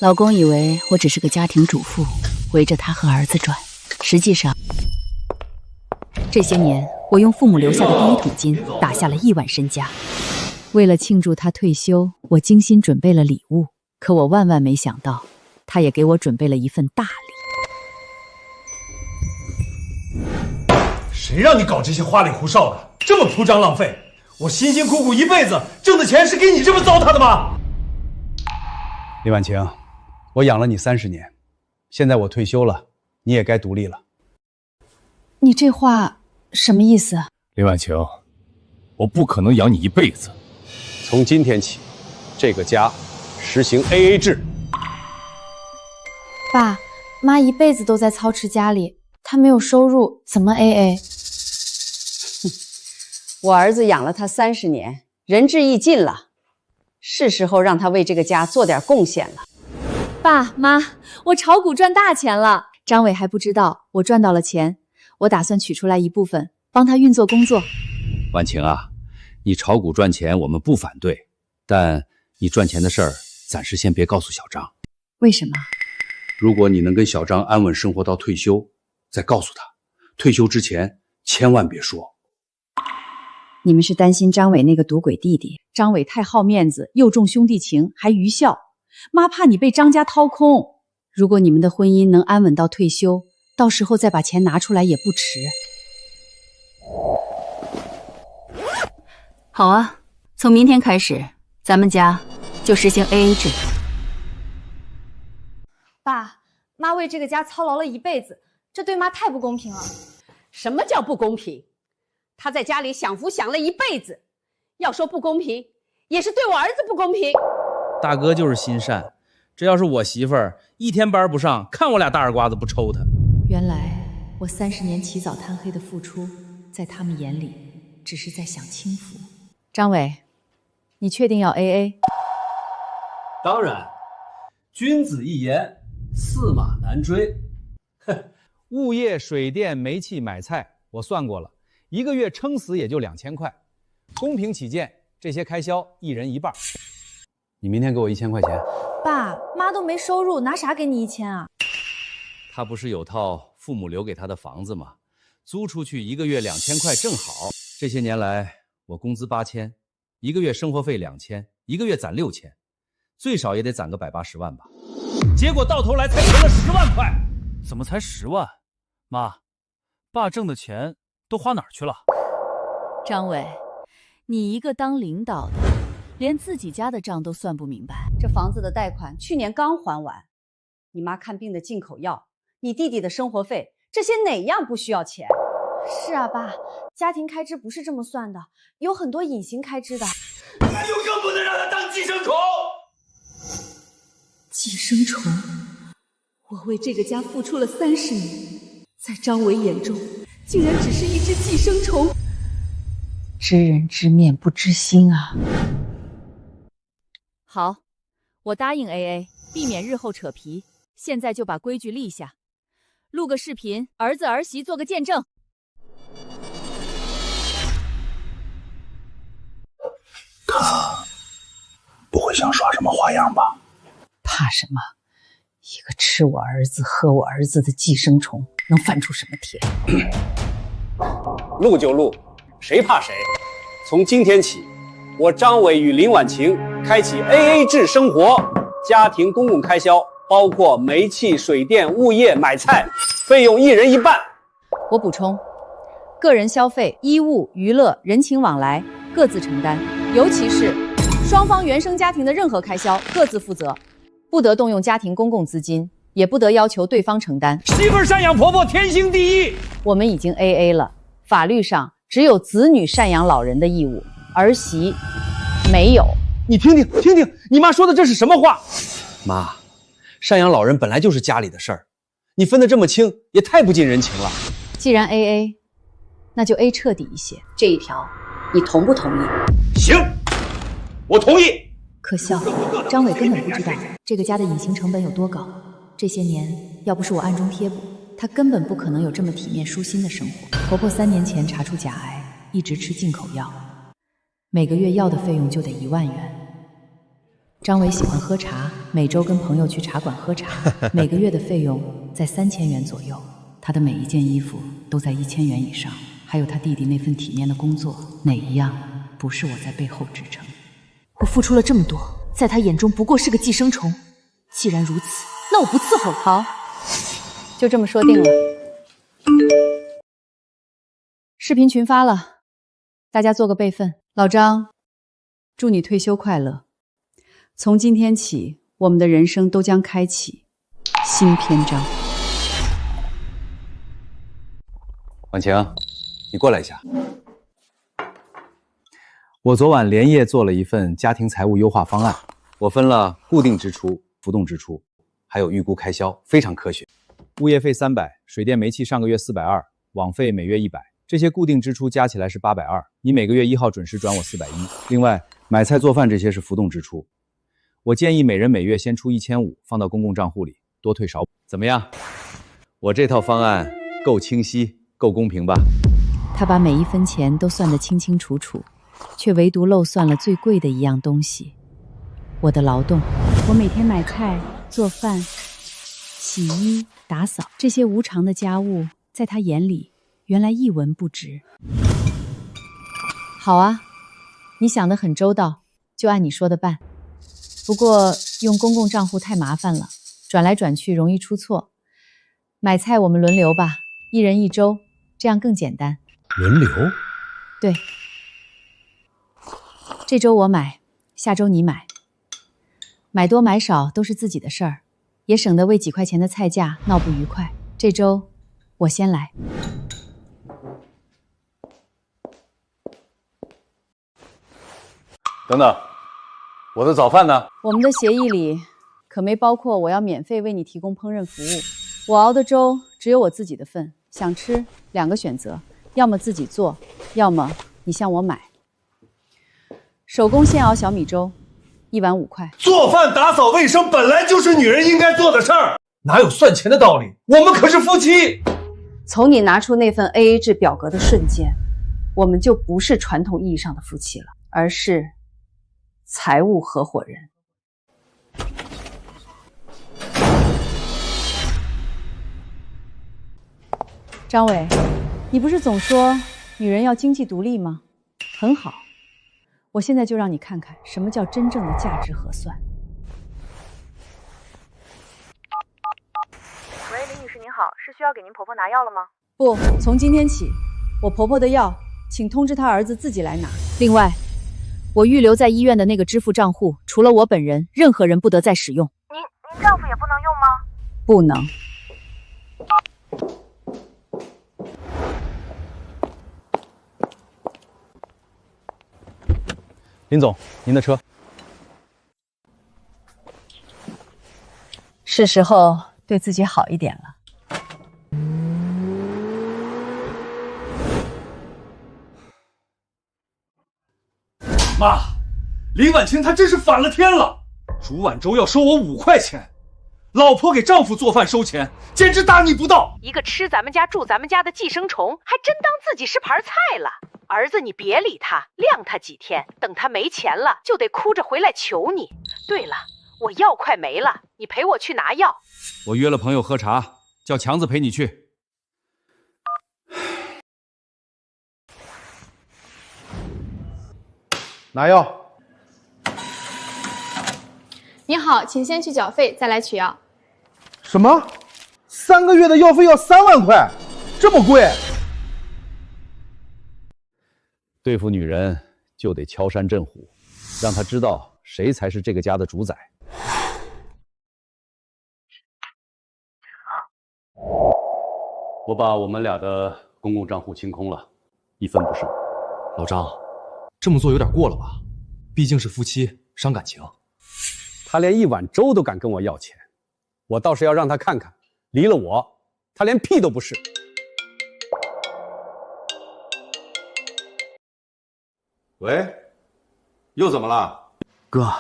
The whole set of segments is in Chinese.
老公以为我只是个家庭主妇，围着他和儿子转。实际上，这些年我用父母留下的第一桶金打下了1万身家。为了庆祝他退休，我精心准备了礼物。可我万万没想到，他也给我准备了一份大礼。谁让你搞这些花里胡哨的，这么铺张浪费？我辛辛苦苦一辈子挣的钱是给你这么糟蹋的吗？李婉晴，我养了你30年，现在我退休了，你也该独立了。你这话什么意思？李婉晴，我不可能养你一辈子。从今天起，这个家实行 AA 制。爸妈一辈子都在操持家里，他没有收入，怎么 AA？ 我儿子养了他30年，仁至义尽了，是时候让他为这个家做点贡献了。爸妈，我炒股赚大钱了，张伟还不知道我赚到了钱，我打算取出来一部分帮他运作工作。婉晴啊，你炒股赚钱我们不反对，但你赚钱的事儿暂时先别告诉小张。为什么？如果你能跟小张安稳生活到退休，再告诉他，退休之前千万别说。你们是担心张伟那个赌鬼弟弟？张伟太好面子，又重兄弟情，还愚孝。妈怕你被张家掏空。如果你们的婚姻能安稳到退休，到时候再把钱拿出来也不迟。好啊，从明天开始，咱们家就实行 AA 制。爸妈为这个家操劳了一辈子，这对妈太不公平了。什么叫不公平？他在家里享福享了一辈子，要说不公平，也是对我儿子不公平。大哥就是心善，这要是我媳妇儿一天班不上，看我俩大耳刮子不抽他。原来我30年起早贪黑的付出，在他们眼里只是在享清福。张伟，你确定要 AA？ 当然，君子一言，驷马难追。物业、水电、煤气、买菜，我算过了，1个月撑死也就2000块。公平起见，这些开销一人一半。你明天给我1000块钱。爸妈都没收入，拿啥给你1000啊？他不是有套父母留给他的房子吗？租出去1个月2000块正好。这些年来，我工资8000，1个月生活费2000，1个月攒6000，最少也得攒个180万吧。结果到头来才存了10万块。怎么才10万？妈，爸挣的钱都花哪儿去了？张伟，你一个当领导的，连自己家的账都算不明白。这房子的贷款去年刚还完，你妈看病的进口药，你弟弟的生活费，这些哪样不需要钱？是啊，爸，家庭开支不是这么算的，有很多隐形开支的。那就更不能让他当寄生虫。寄生虫，我为这个家付出了30年，在张伟眼中，竟然只是一只寄生虫。知人知面不知心啊！好，我答应 AA， 避免日后扯皮。现在就把规矩立下，录个视频，儿子儿媳做个见证。他不会想耍什么花样吧？怕什么？一个吃我儿子、喝我儿子的寄生虫，能翻出什么天？录就录，谁怕谁？从今天起，我张伟与林婉晴开启 AA 制生活，家庭公共开销包括煤气、水电、物业、买菜，费用一人一半。我补充，个人消费、衣物、娱乐、人情往来各自承担，尤其是双方原生家庭的任何开销各自负责，不得动用家庭公共资金，也不得要求对方承担。媳妇儿赡养婆婆天经地义。我们已经 AA 了，法律上只有子女赡养老人的义务，儿媳没有。你听听听听，你妈说的这是什么话？妈，赡养老人本来就是家里的事儿，你分得这么清，也太不近人情了。既然 AA， 那就 A 彻底一些。这一条，你同不同意？行，我同意。可笑，张伟根本不知道这个家的隐形成本有多高。这些年，要不是我暗中贴补，他根本不可能有这么体面舒心的生活。婆婆3年前查出甲癌，一直吃进口药，每个月药的费用就得1万元。张伟喜欢喝茶，每周跟朋友去茶馆喝茶，每个月的费用在3000元左右。他的每一件衣服都在1000元以上，还有他弟弟那份体面的工作，哪一样不是我在背后支撑？我付出了这么多，在他眼中不过是个寄生虫。既然如此，那我不伺候了。好，就这么说定了。视频群发了，大家做个备份。老张，祝你退休快乐。从今天起，我们的人生都将开启新篇章。婉晴，你过来一下。我昨晚连夜做了一份家庭财务优化方案，我分了固定支出、浮动支出，还有预估开销，非常科学。物业费300，水电煤气上个月420，网费每月100，这些固定支出加起来是820，你每个月1号准时转我410。另外，买菜做饭这些是浮动支出，我建议每人每月先出1500，放到公共账户里，多退少补。怎么样？我这套方案够清晰，够公平吧？他把每一分钱都算得清清楚楚，却唯独漏算了最贵的一样东西——我的劳动。我每天买菜、做饭、洗衣、打扫，这些无偿的家务，在他眼里原来一文不值。好啊，你想得很周到，就按你说的办。不过用公共账户太麻烦了，转来转去容易出错。买菜我们轮流吧，1人1周，这样更简单。轮流？对，这周我买，下周你买。买多买少都是自己的事儿，也省得为几块钱的菜价闹不愉快。这周我先来。等等，我的早饭呢？我们的协议里可没包括我要免费为你提供烹饪服务。我熬的粥只有我自己的份，想吃2个选择，要么自己做，要么你向我买。手工现熬小米粥，1碗5块。做饭、打扫卫生本来就是女人应该做的事儿，哪有算钱的道理？我们可是夫妻。从你拿出那份 AA 制表格的瞬间，我们就不是传统意义上的夫妻了，而是财务合伙人。张伟，你不是总说女人要经济独立吗？很好，我现在就让你看看什么叫真正的价值核算。喂，李女士您好，是需要给您婆婆拿药了吗？不，从今天起，我婆婆的药，请通知她儿子自己来拿。另外，我预留在医院的那个支付账户，除了我本人，任何人不得再使用。您丈夫也不能用吗？不能。林总，您的车。是时候对自己好一点了。妈，林婉清她真是反了天了，煮碗粥要收我5块钱，老婆给丈夫做饭收钱，简直大逆不道。一个吃咱们家住咱们家的寄生虫，还真当自己是盘菜了。儿子，你别理他，晾他几天，等他没钱了，就得哭着回来求你。对了，我药快没了，你陪我去拿药。我约了朋友喝茶，叫强子陪你去。拿药。你好，请先去缴费，再来取药。什么？3个月的药费要3万块，这么贵？对付女人就得敲山震虎，让她知道谁才是这个家的主宰。我把我们俩的公共账户清空了，1分不剩。老张，这么做有点过了吧？毕竟是夫妻，伤感情。他连1碗粥都敢跟我要钱，我倒是要让他看看，离了我，他连屁都不是。喂，又怎么了？哥，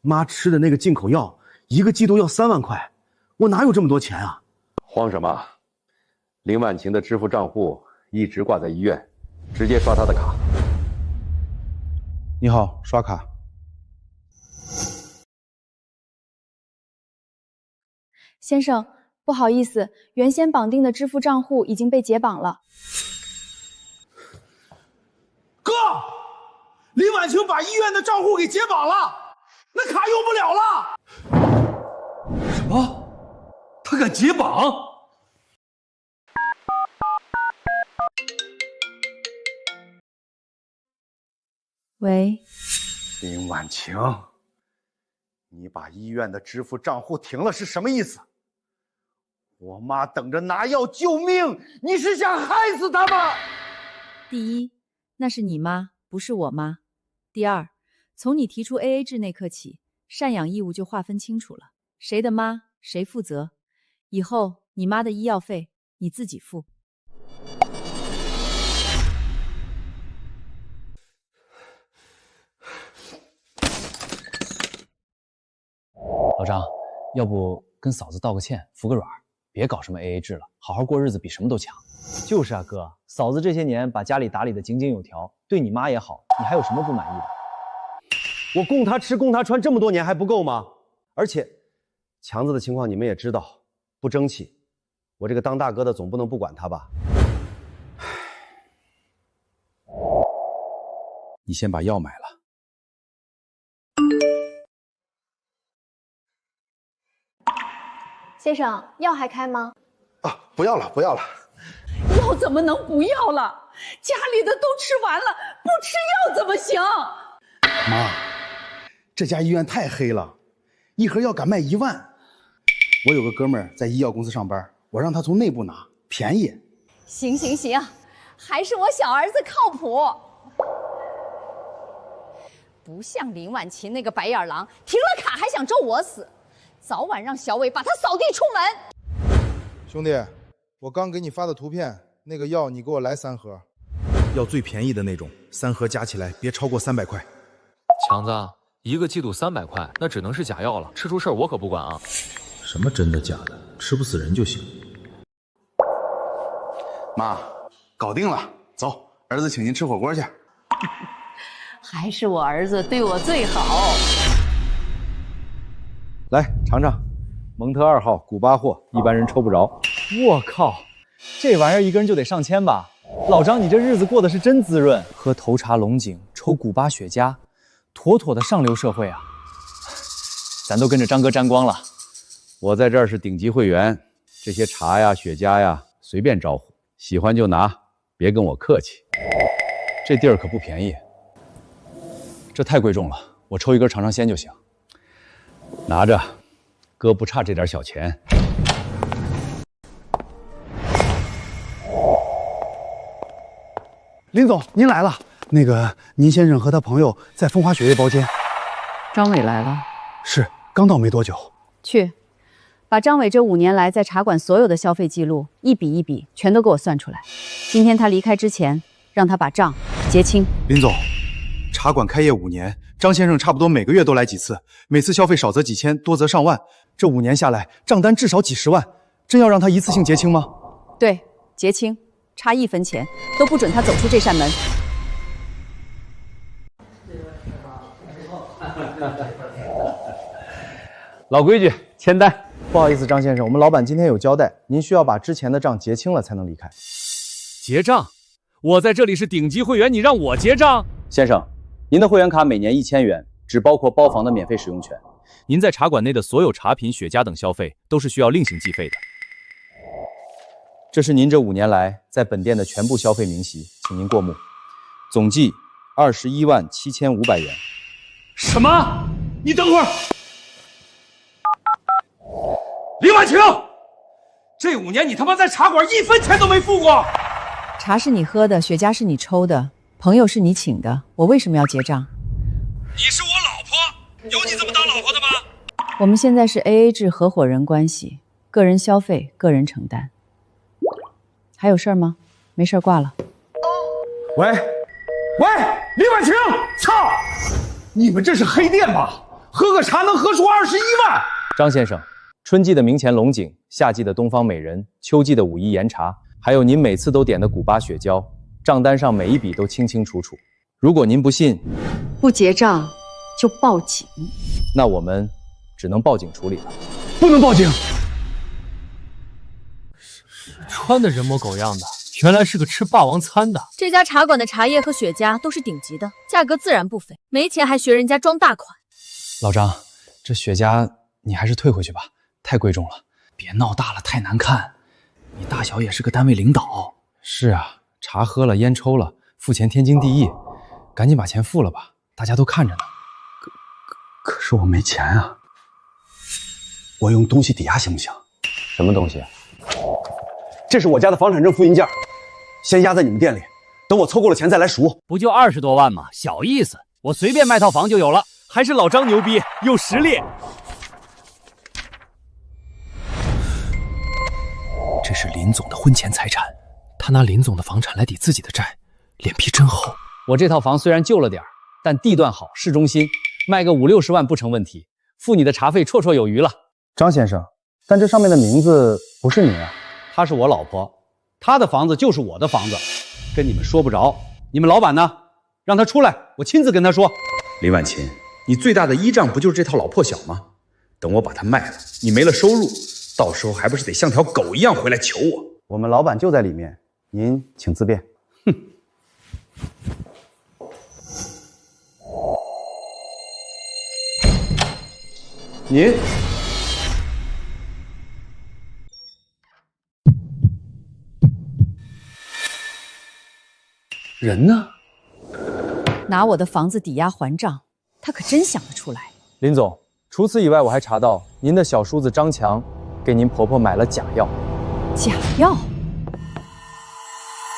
妈吃的那个进口药，1个季度要3万块，我哪有这么多钱啊？慌什么？林婉晴的支付账户一直挂在医院，直接刷她的卡。你好，刷卡。先生，不好意思，原先绑定的支付账户已经被解绑了。哥，林婉晴把医院的账户给解绑了，那卡用不了了。什么？他敢解绑？喂，林婉晴，你把医院的支付账户停了是什么意思？我妈等着拿药救命，你是想害死她吗？第一，那是你妈，不是我妈。第二，从你提出 AA 制那刻起，赡养义务就划分清楚了，谁的妈谁负责。以后你妈的医药费你自己付。老张，要不跟嫂子道个歉，服个软，别搞什么 AA 制了，好好过日子比什么都强。就是啊，哥，嫂子这些年把家里打理得井井有条，对你妈也好，你还有什么不满意的？我供她吃供她穿这么多年还不够吗？而且强子的情况你们也知道，不争气，我这个当大哥的总不能不管他吧？你先把药买了。先生，药还开吗？啊，不要了，不要了。药怎么能不要了？家里的都吃完了，不吃药怎么行？妈，这家医院太黑了，一盒药敢卖1万。我有个哥们儿在医药公司上班，我让他从内部拿，便宜。行行行，还是我小儿子靠谱，不像林婉晴那个白眼狼，停了卡还想咒我死，早晚让小伟把他扫地出门。兄弟，我刚给你发的图片，那个药你给我来3盒，要最便宜的那种，3盒加起来别超过300块。强子，一个季度300块，那只能是假药了，吃出事儿我可不管啊。什么真的假的，吃不死人就行。妈，搞定了，走，儿子请您吃火锅去。还是我儿子对我最好。来尝尝，蒙特2号古巴货，一般人抽不着。我靠，这玩意儿一个人就得上千吧？老张，你这日子过得是真滋润，喝头茶龙井，抽古巴雪茄，妥妥的上流社会啊！咱都跟着张哥沾光了。我在这儿是顶级会员，这些茶呀、雪茄呀，随便招呼，喜欢就拿，别跟我客气。这地儿可不便宜，这太贵重了，我抽一根尝尝鲜就行。拿着，哥不差这点小钱。林总，您来了。那个，您先生和他朋友在风华雪月包间。张伟来了。是，刚到没多久。去，把张伟这5年来在茶馆所有的消费记录一笔一笔全都给我算出来。今天他离开之前，让他把账结清。林总，茶馆开业5年，张先生差不多每个月都来几次，每次消费少则几千，多则上万。这5年下来，账单至少几10万，真要让他一次性结清吗？对，结清，差1分钱都不准他走出这扇门。老规矩，签单。不好意思，张先生，我们老板今天有交代，您需要把之前的账结清了才能离开。结账？我在这里是顶级会员，你让我结账？先生，您的会员卡每年1000元，只包括包房的免费使用权。您在茶馆内的所有茶品、雪茄等消费都是需要另行计费的。这是您这5年来在本店的全部消费明细，请您过目，总计217500元。什么？你等会儿，林婉晴，这5年你他妈在茶馆1分钱都没付过。茶是你喝的，雪茄是你抽的，朋友是你请的，我为什么要结账？你是我老婆，有你这么当老婆的吗？我们现在是 AA 制合伙人关系，个人消费个人承担。还有事儿吗？没事，挂了。喂，林婉晴，操！你们这是黑店吧？喝个茶能喝出21万？张先生，春季的明前龙井，夏季的东方美人，秋季的武夷岩茶，还有您每次都点的古巴雪椒，账单上每一笔都清清楚楚。如果您不信，不结账就报警。那我们只能报警处理了。不能报警，穿的人模狗样的，原来是个吃霸王餐的。这家茶馆的茶叶和雪茄都是顶级的，价格自然不菲。没钱还学人家装大款。老张，这雪茄你还是退回去吧，太贵重了，别闹大了，太难看。你大小也是个单位领导。是啊，茶喝了，烟抽了，付钱天经地义，赶紧把钱付了吧，大家都看着呢。可是我没钱啊，我用东西抵押行不行？什么东西？这是我家的房产证复印件，先压在你们店里，等我凑够了钱再来赎。不就20多万吗？小意思，我随便卖套房就有了。还是老张牛逼，有实力。这是林总的婚前财产，他拿林总的房产来抵自己的债，脸皮真厚。我这套房虽然旧了点但地段好，市中心，卖个50、60万不成问题，付你的茶费绰绰有余了。张先生，但这上面的名字不是你啊。她是我老婆，她的房子就是我的房子，跟你们说不着。你们老板呢？让他出来，我亲自跟他说。林婉琴，你最大的依仗不就是这套老破小吗？等我把它卖了，你没了收入，到时候还不是得像条狗一样回来求我？我们老板就在里面，您请自便。哼。您人呢？拿我的房子抵押还账，他可真想得出来。林总，除此以外，我还查到您的小叔子张强给您婆婆买了假药。假药？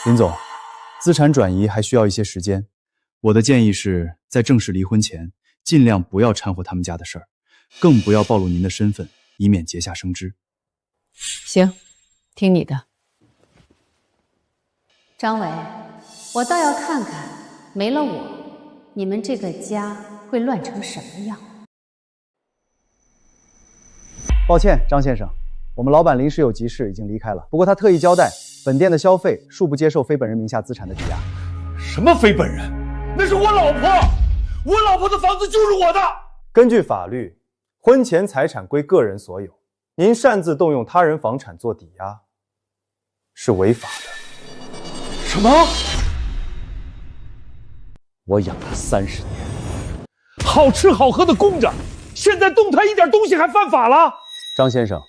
林总，资产转移还需要一些时间，我的建议是在正式离婚前，尽量不要掺和他们家的事儿，更不要暴露您的身份，以免结下生枝。行，听你的。张伟，我倒要看看，没了我，你们这个家会乱成什么样。抱歉，张先生，我们老板临时有急事，已经离开了。不过他特意交代，本店的消费恕不接受非本人名下资产的抵押。什么非本人？那是我老婆，我老婆的房子就是我的。根据法律，婚前财产归个人所有，您擅自动用他人房产做抵押，是违法的。什么？我养他30年，好吃好喝的供着，现在动他一点东西还犯法了？张先生，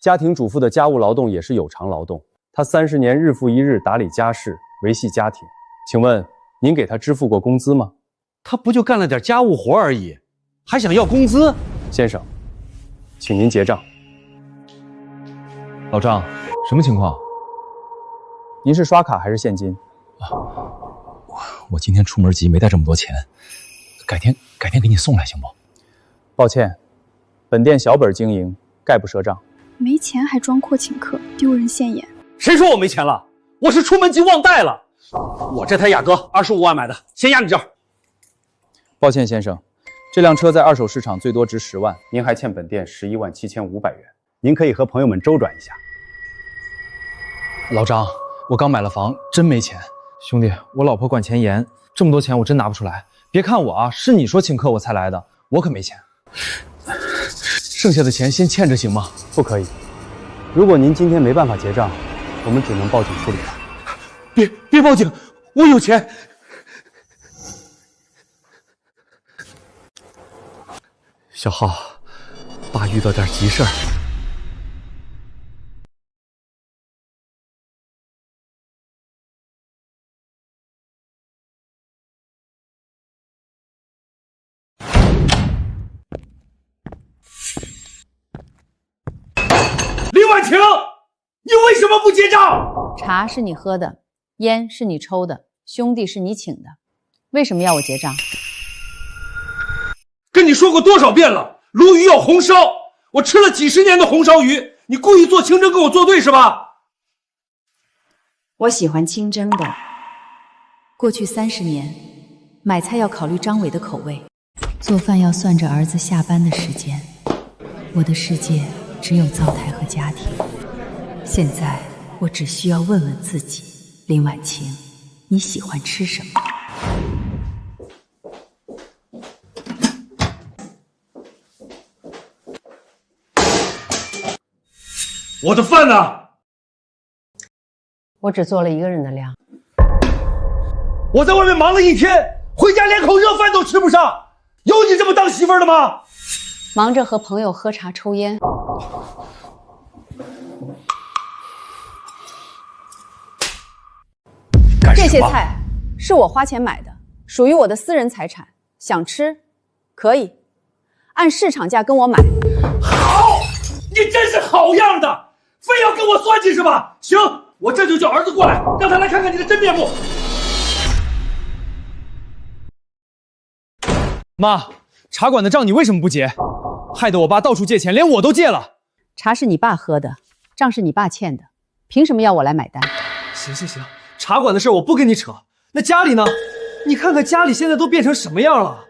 家庭主妇的家务劳动也是有偿劳动，她30年日复一日打理家事，维系家庭，请问您给她支付过工资吗？他不就干了点家务活而已，还想要工资？先生，请您结账。老张，什么情况？您是刷卡还是现金？我今天出门急，没带这么多钱，改天给你送来行不？抱歉，本店小本经营，概不赊账。没钱还装阔请客，丢人现眼。谁说我没钱了？我是出门急忘带了。我这台雅阁25万买的，先压你这儿。抱歉，先生，这辆车在二手市场最多值10万，您还欠本店11万7500元，您可以和朋友们周转一下。老张，我刚买了房，真没钱。兄弟，我老婆管钱严，这么多钱我真拿不出来。别看我啊，是你说请客我才来的，我可没钱。剩下的钱先欠着行吗？不可以。如果您今天没办法结账，我们只能报警处理了。别报警，我有钱。小浩，爸遇到点急事儿。林婉晴，你为什么不结账？茶是你喝的，烟是你抽的，兄弟是你请的，为什么要我结账？跟你说过多少遍了，鲈鱼要红烧，我吃了几10年的红烧鱼，你故意做清蒸跟我作对是吧？我喜欢清蒸的。过去30年，买菜要考虑张伟的口味，做饭要算着儿子下班的时间。我的世界只有灶台和家庭。现在我只需要问问自己，林婉晴，你喜欢吃什么？我的饭呢？我只做了1个人的量。我在外面忙了一天，回家连口热饭都吃不上，有你这么当媳妇儿的吗？忙着和朋友喝茶抽烟。这些菜是我花钱买的，属于我的私人财产，想吃可以按市场价跟我买。好，你真是好样的，非要跟我算计是吧？行，我这就叫儿子过来，让他来看看你的真面目。妈，茶馆的账你为什么不结？害得我爸到处借钱，连我都借了。茶是你爸喝的，账是你爸欠的，凭什么要我来买单？行，茶馆的事我不跟你扯。那家里呢？你看看家里现在都变成什么样了，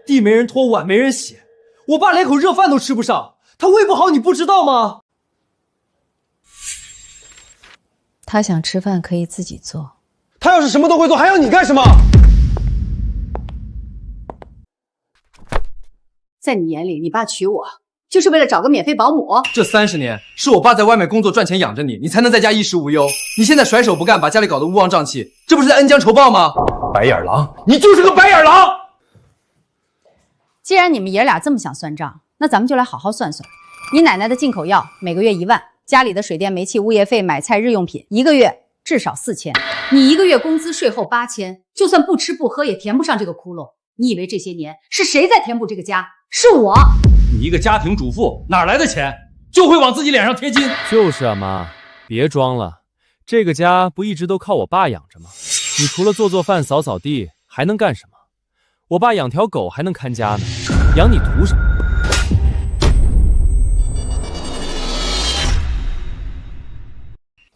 地没人拖，碗没人洗，我爸连口热饭都吃不上，他胃不好你不知道吗？他想吃饭可以自己做。他要是什么都会做，还要你干什么？在你眼里，你爸娶我就是为了找个免费保姆？这30年是我爸在外面工作赚钱养着你，你才能在家衣食无忧。你现在甩手不干，把家里搞得乌旺瘴气，这不是在恩将仇报吗？白眼狼，你就是个白眼狼！既然你们爷俩这么想算账，那咱们就来好好算算。你奶奶的进口药每个月1万，家里的水电煤气物业费买菜日用品1个月至少4000，你1个月工资税后8000，就算不吃不喝也填不上这个窟窿。你以为这些年是谁在填补这个家？是我。你一个家庭主妇哪来的钱，就会往自己脸上贴金？就是啊，妈，别装了，这个家不一直都靠我爸养着吗？你除了做饭扫扫地还能干什么？我爸养条狗还能看家呢，养你图什么？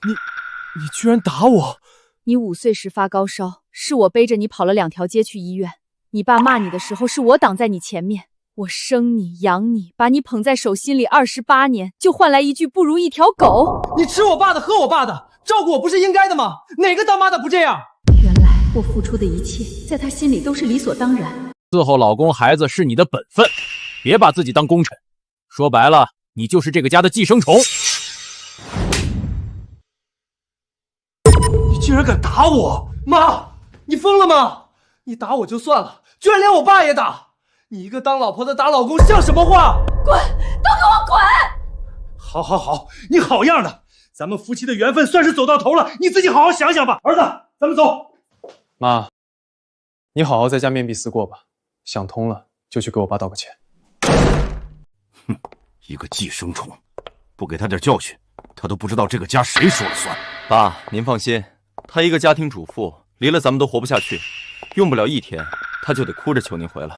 你居然打我！你5岁时发高烧，是我背着你跑了2条街去医院。你爸骂你的时候，是我挡在你前面。我生你养你，把你捧在手心里28年，就换来一句不如一条狗。你吃我爸的，喝我爸的，照顾我不是应该的吗？哪个当妈的不这样？原来我付出的一切，在他心里都是理所当然。伺候老公孩子是你的本分，别把自己当功臣。说白了，你就是这个家的寄生虫。你居然敢打我！妈，你疯了吗？你打我就算了，居然连我爸也打！你一个当老婆的打老公像什么话？滚！都给我滚！好，你好样的！咱们夫妻的缘分算是走到头了，你自己好好想想吧。儿子，咱们走。妈，你好好在家面壁思过吧，想通了就去给我爸道个歉。哼，一个寄生虫，不给他点教训，他都不知道这个家谁说了算。爸，您放心，她一个家庭主妇，离了咱们都活不下去，用不了1天，她就得哭着求您回来。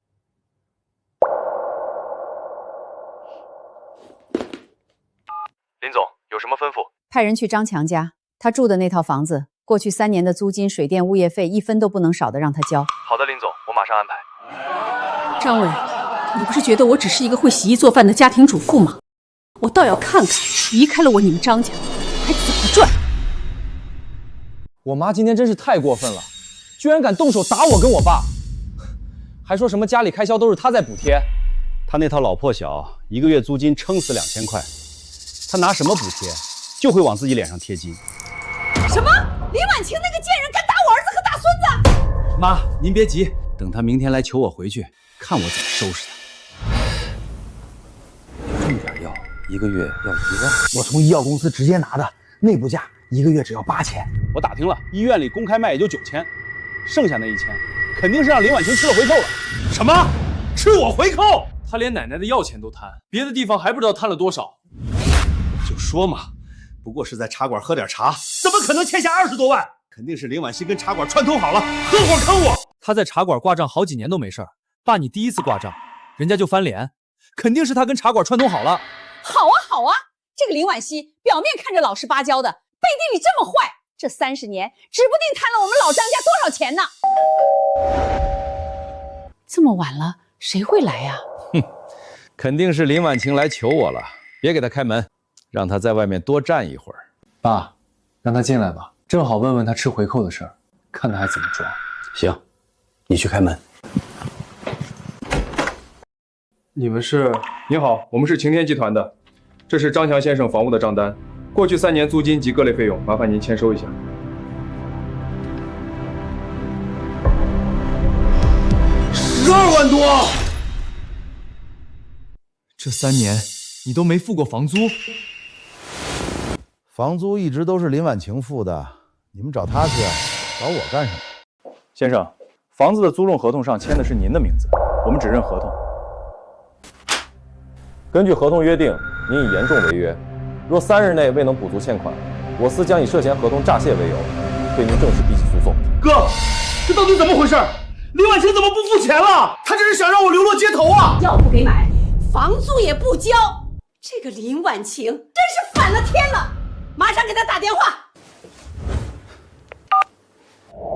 林总有什么吩咐？派人去张强家，他住的那套房子，过去3年的租金、水电、物业费1分都不能少的让他交。好的，林总，我马上安排。张伟，你不是觉得我只是一个会洗衣做饭的家庭主妇吗？我倒要看看离开了你们张家还怎么赚。我妈今天真是太过分了，居然敢动手打我跟我爸，还说什么家里开销都是他在补贴。他那套老破小1个月租金撑死2000块，他拿什么补贴？就会往自己脸上贴金。什么？李婉晴那个贱人敢打我儿子和大孙子？妈，您别急，等他明天来求我回去，看我怎么收拾他。这么点药，1个月要1万。我从医药公司直接拿的，内部价1个月只要8000。我打听了，医院里公开卖也就9000，剩下那1000肯定是让林婉晴吃了回扣了。什么？吃我回扣？他连奶奶的药钱都贪，别的地方还不知道贪了多少。就说嘛，不过是在茶馆喝点茶，怎么可能欠下20多万？肯定是林婉欣跟茶馆串通好了，合伙坑我。他在茶馆挂账好几年都没事儿，爸你第1次挂账，人家就翻脸，肯定是他跟茶馆串通好了。好啊，这个林婉欣表面看着老实巴交的，背地里这么坏，这30年指不定贪了我们老张家多少钱呢。这么晚了，谁会来呀？肯定是林婉晴来求我了，别给他开门，让他在外面多站一会儿。爸，让他进来吧，正好问问他吃回扣的事儿，看他还怎么装。行，你去开门。你们是？你好，我们是晴天集团的，这是张强先生房屋的账单，过去3年租金及各类费用，麻烦您签收一下。52万多。这3年你都没付过房租？房租一直都是林婉晴付的，你们找她去，找我干什么？先生，房子的租用合同上签的是您的名字，我们只认合同。根据合同约定，您以严重违约，若3日内未能补足欠款，我司将以涉嫌合同诈泄为由，对您正式提起诉讼。哥，这到底怎么回事？林婉晴怎么不付钱了？她这是想让我流落街头啊！药不给买，房租也不交，这个林婉晴真是反了天了！马上给她打电话。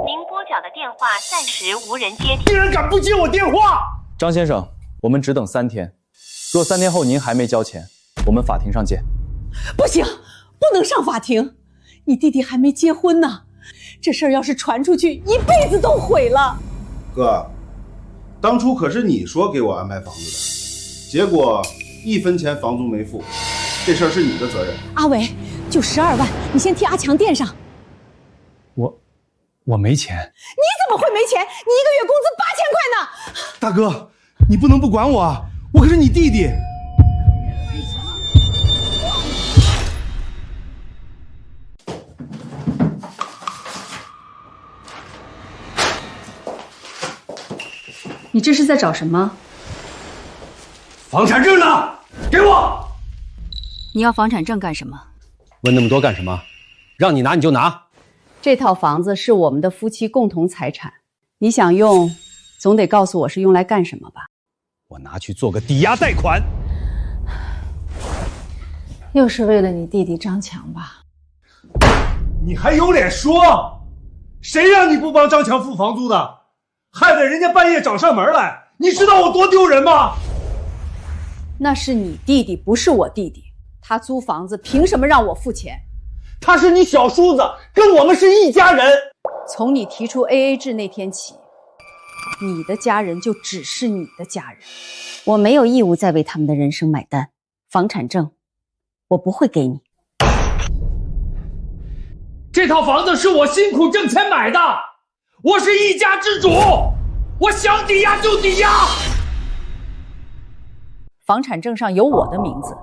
您拨讲的电话暂时无人接听。竟然敢不接我电话！张先生，我们只等3天，若3天后您还没交钱，我们法庭上见。不行，不能上法庭，你弟弟还没结婚呢，这事儿要是传出去，一辈子都毁了。哥，当初可是你说给我安排房子的，结果1分钱房租没付，这事儿是你的责任。阿伟，就12万，你先替阿强垫上。我没钱。你怎么会没钱？你1个月工资8000块呢！大哥，你不能不管我啊！我可是你弟弟。你这是在找什么？房产证呢？给我！你要房产证干什么？问那么多干什么？让你拿你就拿。这套房子是我们的夫妻共同财产，你想用，总得告诉我是用来干什么吧？我拿去做个抵押贷款。又是为了你弟弟张强吧？你还有脸说？谁让你不帮张强付房租的？害得人家半夜找上门来，你知道我多丢人吗？那是你弟弟，不是我弟弟。他租房子凭什么让我付钱？他是你小叔子，跟我们是一家人。从你提出 AA 制那天起，你的家人就只是你的家人。我没有义务再为他们的人生买单。房产证，我不会给你。这套房子是我辛苦挣钱买的，我是一家之主，我想抵押就抵押。房产证上有我的名字，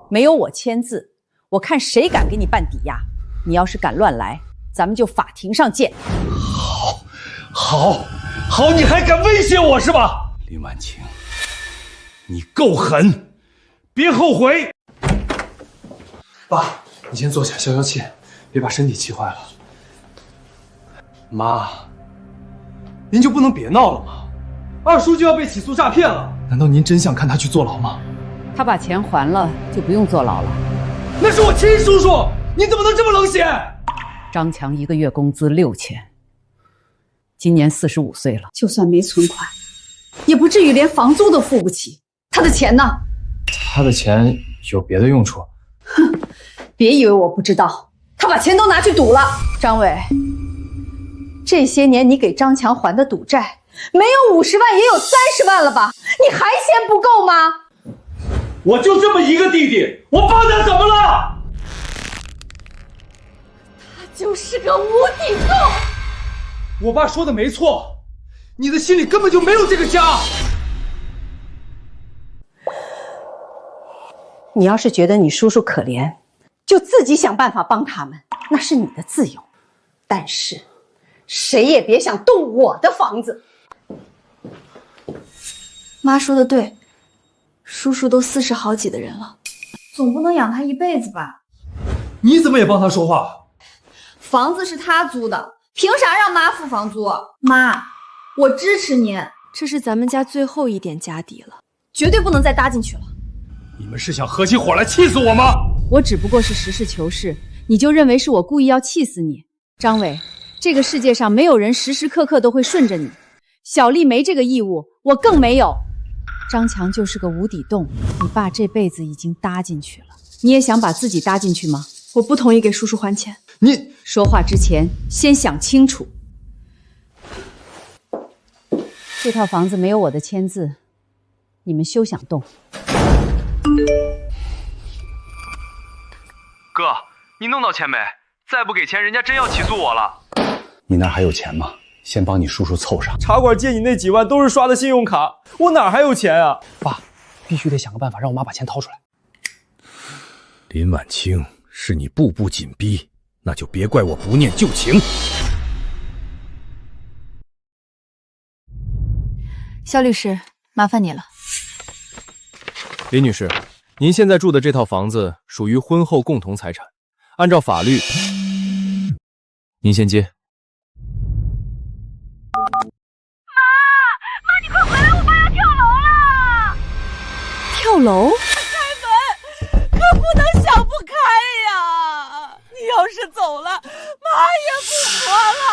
没有我签字。我看谁敢给你办抵押，你要是敢乱来，咱们就法庭上见。好，你还敢威胁我是吧？林婉晴，你够狠，别后悔。爸，你先坐下消消气，别把身体气坏了。妈，您就不能别闹了吗？二叔就要被起诉诈骗了。难道您真想看他去坐牢吗？他把钱还了，就不用坐牢了。那是我亲叔叔，你怎么能这么冷血？张强1个月工资6000，今年45岁了，就算没存款，也不至于连房租都付不起。他的钱呢？他的钱有别的用处。哼，别以为我不知道，他把钱都拿去赌了。张伟，这些年你给张强还的赌债，没有50万也有30万了吧？你还嫌不够吗？我就这么一个弟弟，我帮他怎么了？他就是个无底洞。我爸说的没错，你的心里根本就没有这个家。你要是觉得你叔叔可怜，就自己想办法帮他们，那是你的自由。但是，谁也别想动我的房子。妈说的对。叔叔都40好几的人了，总不能养他一辈子吧？你怎么也帮他说话？房子是他租的，凭啥让妈付房租？妈，我支持您，这是咱们家最后一点家底了，绝对不能再搭进去了。你们是想合起伙来气死我吗？我只不过是实事求是，你就认为是我故意要气死你？张伟，这个世界上没有人时时刻刻都会顺着你，小丽没这个义务，我更没有。张强就是个无底洞，你爸这辈子已经搭进去了，你也想把自己搭进去吗？我不同意给叔叔还钱。你说话之前先想清楚。这套房子没有我的签字，你们休想动。哥，你弄到钱没？再不给钱，人家真要起诉我了。你那还有钱吗？先帮你叔叔凑上。茶馆借你那几万都是刷的信用卡，我哪还有钱啊？爸，必须得想个办法让我妈把钱掏出来。林婉清，是你步步紧逼，那就别怪我不念旧情。肖律师，麻烦你了。林女士，您现在住的这套房子属于婚后共同财产，按照法律，您先接。妈，你快回来，我爸要跳楼了！跳楼？开门，可不能想不开呀！你要是走了，妈也不活了。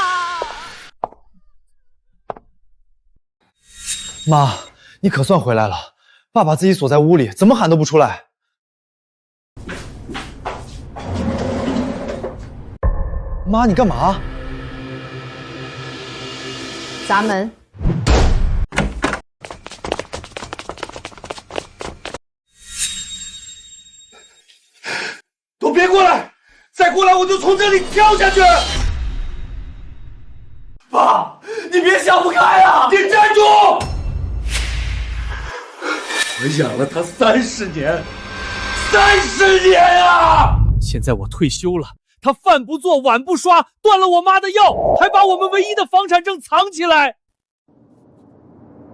妈，你可算回来了。爸把自己锁在屋里，怎么喊都不出来。妈，你干嘛？砸门。都别过来！再过来我就从这里跳下去！爸，你别想不开啊！你站住！我养了他30年，30年啊！现在我退休了，他饭不做碗不刷，断了我妈的药，还把我们唯一的房产证藏起来。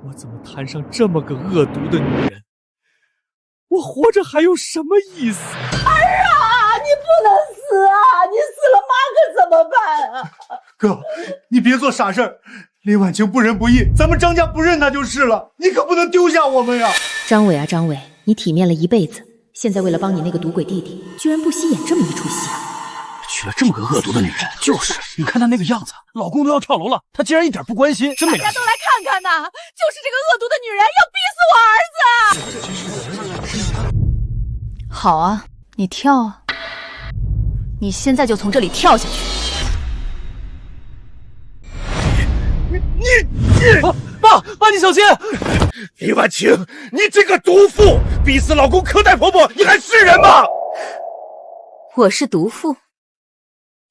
我怎么摊上这么个恶毒的女人？我活着还有什么意思？儿啊，你不能死啊！你死了，妈可怎么办啊？哥，你别做傻事儿。林婉清不仁不义，咱们张家不认他就是了。你可不能丢下我们呀！张伟啊，张伟，你体面了一辈子，现在为了帮你那个赌鬼弟弟，居然不惜演这么一出戏啊！娶了这么个恶毒的女人，就是，你看她那个样子，老公都要跳楼了，她竟然一点不关心，真没良心。大家都来看看呐，就是这个恶毒的女人要逼死我儿子！好啊，你跳啊！你现在就从这里跳下去！爸，你小心！李婉清，你这个毒妇，逼死老公苛待婆婆，你还是人吗？我是毒妇。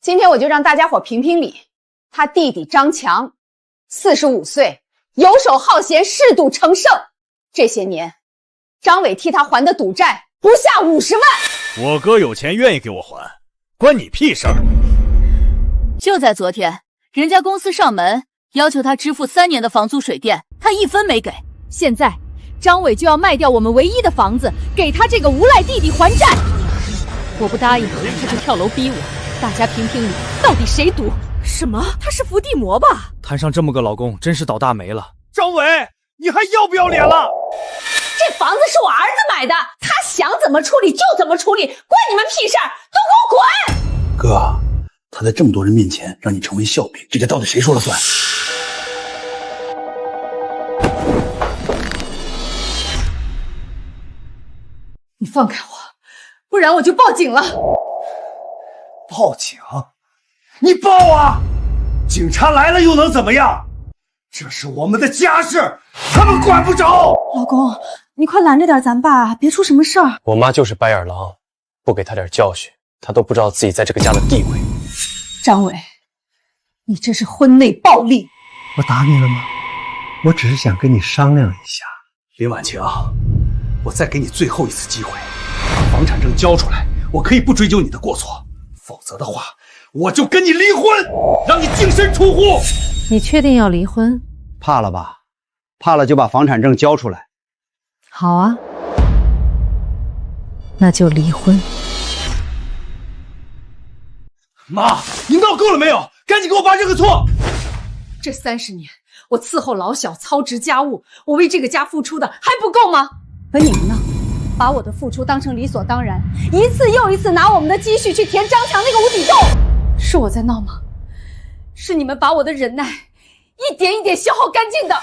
今天我就让大家伙评评理。他弟弟张强，45岁，游手好闲，嗜赌成性。这些年，张伟替他还的赌债不下50万。我哥有钱愿意给我还，关你屁事儿！就在昨天，人家公司上门要求他支付3年的房租水电，他1分没给。现在，张伟就要卖掉我们唯一的房子，给他这个无赖弟弟还债。我不答应，他就跳楼逼我。大家评评理，到底谁赌？什么？他是伏地魔吧？摊上这么个老公，真是倒大霉了。张伟，你还要不要脸了？这房子是我儿子买的，他想怎么处理就怎么处理，关你们屁事儿！都给我滚！哥，他在这么多人面前让你成为笑柄，这个到底谁说了算？你放开我，不然我就报警了。报警？你报啊！警察来了又能怎么样？这是我们的家事，他们管不着。老公，你快拦着点咱爸，别出什么事儿。我妈就是白眼狼，不给他点教训，他都不知道自己在这个家的地位。张伟，你这是婚内暴力。我打你了吗？我只是想跟你商量一下。林婉晴，我再给你最后一次机会，把房产证交出来，我可以不追究你的过错。否则的话，我就跟你离婚，让你净身出户。你确定要离婚？怕了吧？怕了就把房产证交出来。好啊，那就离婚。妈，你闹够了没有？赶紧给我爸认个错！这30年，我伺候老小，操持家务，我为这个家付出的还不够吗？可你们呢？把我的付出当成理所当然，一次又一次拿我们的积蓄去填张强那个无底洞。是我在闹吗？是你们把我的忍耐一点一点消耗干净的。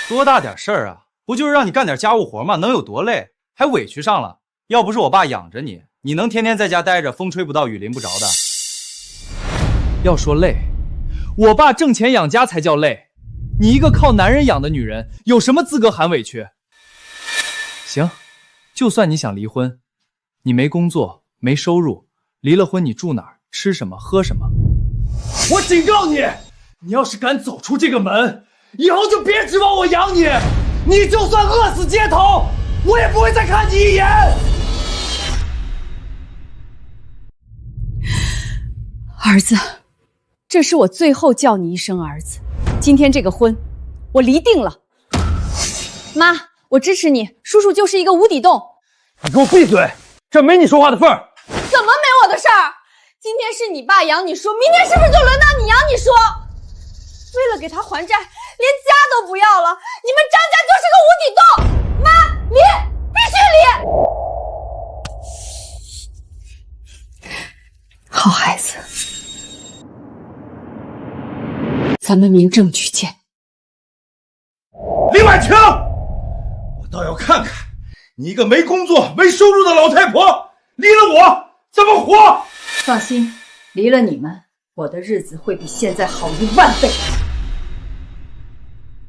多大点事儿啊？不就是让你干点家务活吗？能有多累？还委屈上了？要不是我爸养着你，你能天天在家待着，风吹不到雨淋不着的？要说累，我爸挣钱养家才叫累。你一个靠男人养的女人，有什么资格喊委屈？行，就算你想离婚，你没工作，没收入，离了婚你住哪儿？吃什么？喝什么？我警告你，你要是敢走出这个门，以后就别指望我养你。你就算饿死街头，我也不会再看你一眼。儿子，这是我最后叫你一声儿子。今天这个婚，我离定了。妈，我支持你，叔叔就是一个无底洞。你给我闭嘴，这没你说话的份儿。怎么没我的事儿？今天是你爸养你叔，明天是不是就轮到你养你叔？为了给他还债，连家都不要了，你们张家就是个无底洞！妈，离，必须离！好孩子，咱们明正举荐。李婉晴，我倒要看看你一个没工作、没收入的老太婆，离了我怎么活！放心，离了你们，我的日子会比现在好10000倍。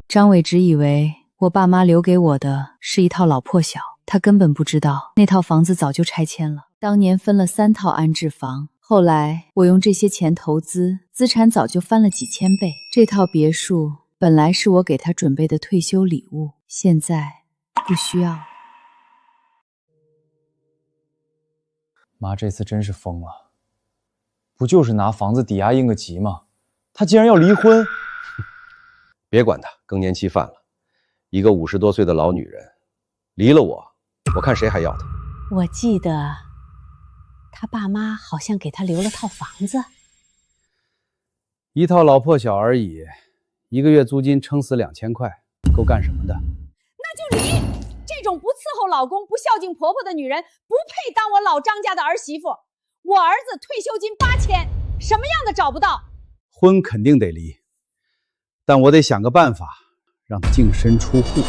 张伟只以为我爸妈留给我的是一套老破小，他根本不知道那套房子早就拆迁了。当年分了3套安置房，后来我用这些钱投资，资产早就翻了几千倍。这套别墅本来是我给他准备的退休礼物，现在不需要了。妈这次真是疯了，不就是拿房子抵押应个急吗？他竟然要离婚！别管他，更年期犯了，一个50多岁的老女人，离了我看谁还要她。我记得他爸妈好像给他留了套房子，一套老破小而已，一个月租金撑死2000块，够干什么的？那就离！这种不伺候老公、不孝敬婆婆的女人，不配当我老张家的儿媳妇。我儿子退休金8000，什么样的找不到？婚肯定得离，但我得想个办法，让他净身出户。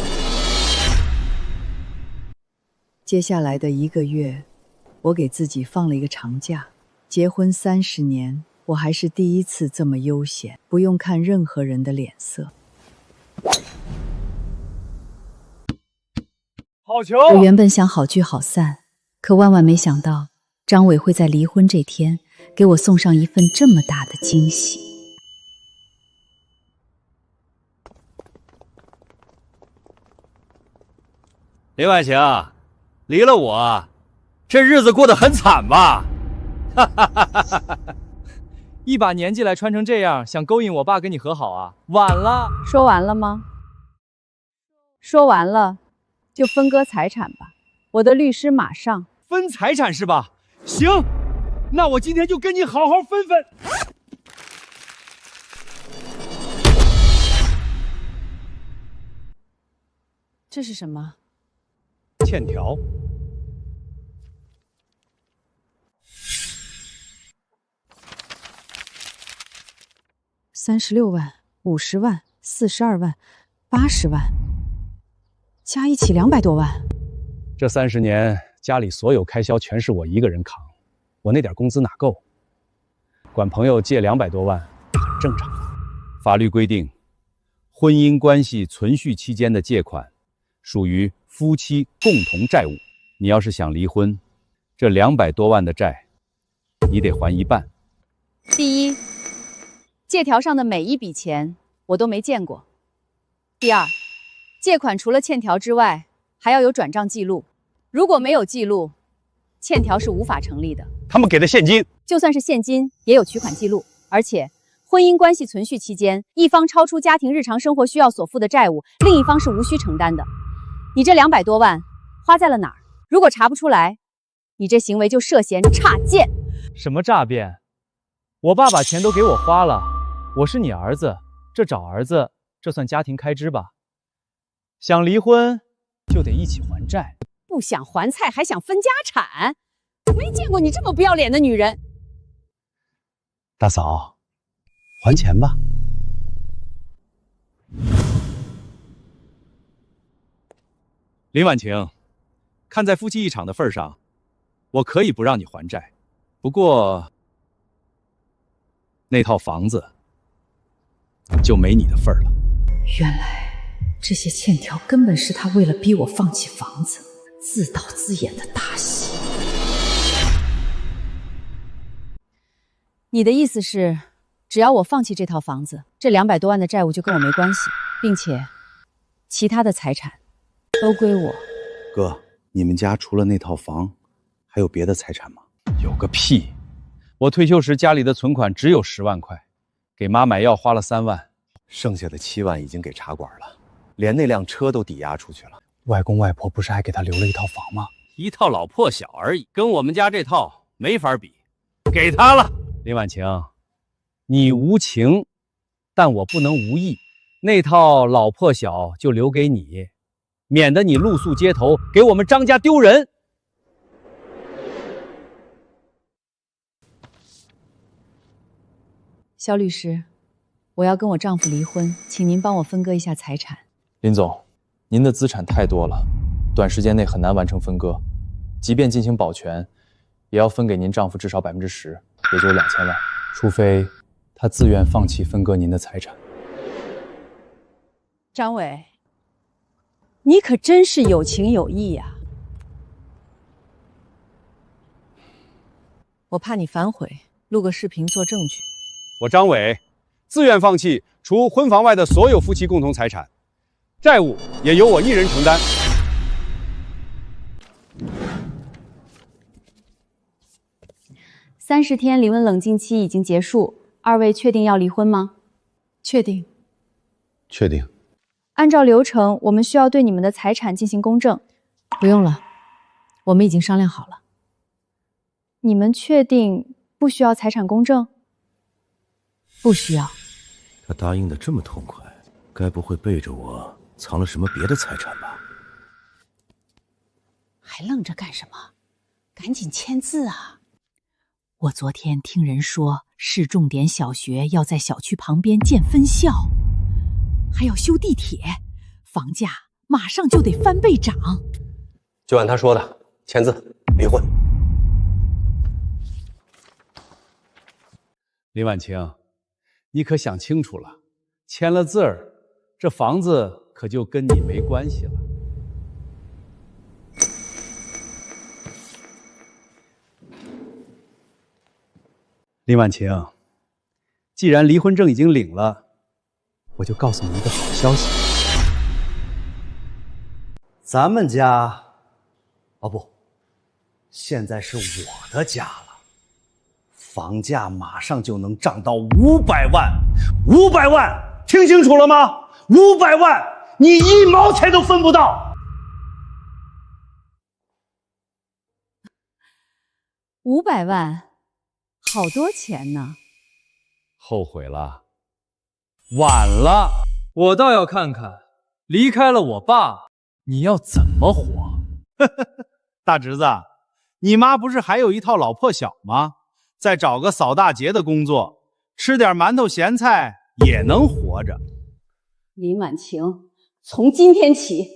接下来的1个月，我给自己放了一个长假。结婚30年，我还是第一次这么悠闲，不用看任何人的脸色。好球！我原本想好聚好散，可万万没想到，张伟会在离婚这天给我送上一份这么大的惊喜。林婉晴，离了我，这日子过得很惨吧？一把年纪来穿成这样，想勾引我爸跟你和好啊？晚了。说完了吗？说完了，就分割财产吧。我的律师马上。分财产是吧？行，那我今天就跟你好好分分。这是什么？欠条。36万、50万、42万、80万，加一起200多万。这30年，家里所有开销全是我一个人扛，我那点工资哪够？管朋友借200多万，很正常。法律规定，婚姻关系存续期间的借款，属于夫妻共同债务。你要是想离婚，这200多万的债，你得还一半。第一，借条上的每一笔钱我都没见过。第二，借款除了欠条之外，还要有转账记录。如果没有记录，欠条是无法成立的。他们给的现金，就算是现金，也有取款记录。而且，婚姻关系存续期间，一方超出家庭日常生活需要所负的债务，另一方是无需承担的。你这200多万花在了哪儿？如果查不出来，你这行为就涉嫌诈骗。什么诈骗？我爸把钱都给我花了，我是你儿子，这找儿子，这算家庭开支吧？想离婚就得一起还债。不想还债还想分家产，没见过你这么不要脸的女人。大嫂，还钱吧。林婉晴，看在夫妻一场的份上，我可以不让你还债，不过那套房子就没你的份了。原来这些欠条根本是他为了逼我放弃房子，自导自演的大戏。你的意思是，只要我放弃这套房子，这200多万的债务就跟我没关系，并且其他的财产都归我。哥，你们家除了那套房，还有别的财产吗？有个屁！我退休时家里的存款只有10万块，给妈买药花了3万，剩下的7万已经给茶馆了，连那辆车都抵押出去了。外公外婆不是还给他留了一套房吗？一套老破小而已，跟我们家这套没法比，给他了。林婉晴，你无情，但我不能无义。那套老破小就留给你，免得你露宿街头，给我们张家丢人。肖律师，我要跟我丈夫离婚，请您帮我分割一下财产。林总，您的资产太多了，短时间内很难完成分割，即便进行保全，也要分给您丈夫至少10%，也就是2000万，除非他自愿放弃分割您的财产。张伟，你可真是有情有义呀！我怕你反悔，录个视频做证据。我张伟自愿放弃除婚房外的所有夫妻共同财产，债务也由我一人承担。30天离婚冷静期已经结束，二位确定要离婚吗？确定。确定。按照流程，我们需要对你们的财产进行公证。不用了，我们已经商量好了。你们确定不需要财产公证？不需要。他答应的这么痛快，该不会背着我藏了什么别的财产吧？还愣着干什么？赶紧签字啊！我昨天听人说，市重点小学要在小区旁边建分校，还要修地铁，房价马上就得翻倍涨。就按他说的，签字离婚。林婉晴，你可想清楚了，签了字儿，这房子可就跟你没关系了。林婉晴，既然离婚证已经领了，我就告诉你一个好消息。咱们家，哦不，现在是我的家了。房价马上就能涨到500万，500万，听清楚了吗？500万，你1毛钱都分不到。500万，好多钱呢。后悔了，晚了。我倒要看看，离开了我爸，你要怎么活？大侄子，你妈不是还有一套老破小吗？再找个扫大街的工作，吃点馒头咸菜也能活着。林婉晴，从今天起，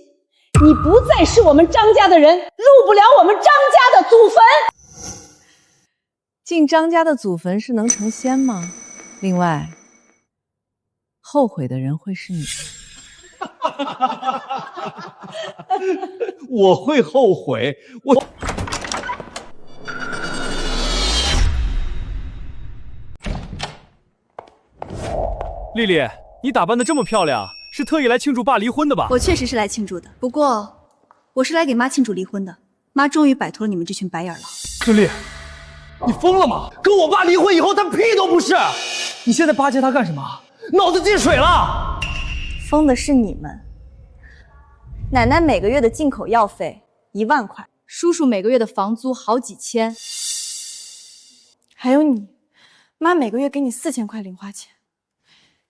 你不再是我们张家的人，入不了我们张家的祖坟。进张家的祖坟是能成仙吗？另外，后悔的人会是你。我会后悔，我。丽丽，你打扮得这么漂亮，是特意来庆祝爸离婚的吧？我确实是来庆祝的，不过我是来给妈庆祝离婚的。妈终于摆脱了你们这群白眼狼。孙俪，你疯了吗？跟我爸离婚以后，他屁都不是。你现在巴结他干什么？脑子进水了。疯的是你们。奶奶每个月的进口药费1万块，叔叔每个月的房租好几千，还有你，妈每个月给你4000块零花钱。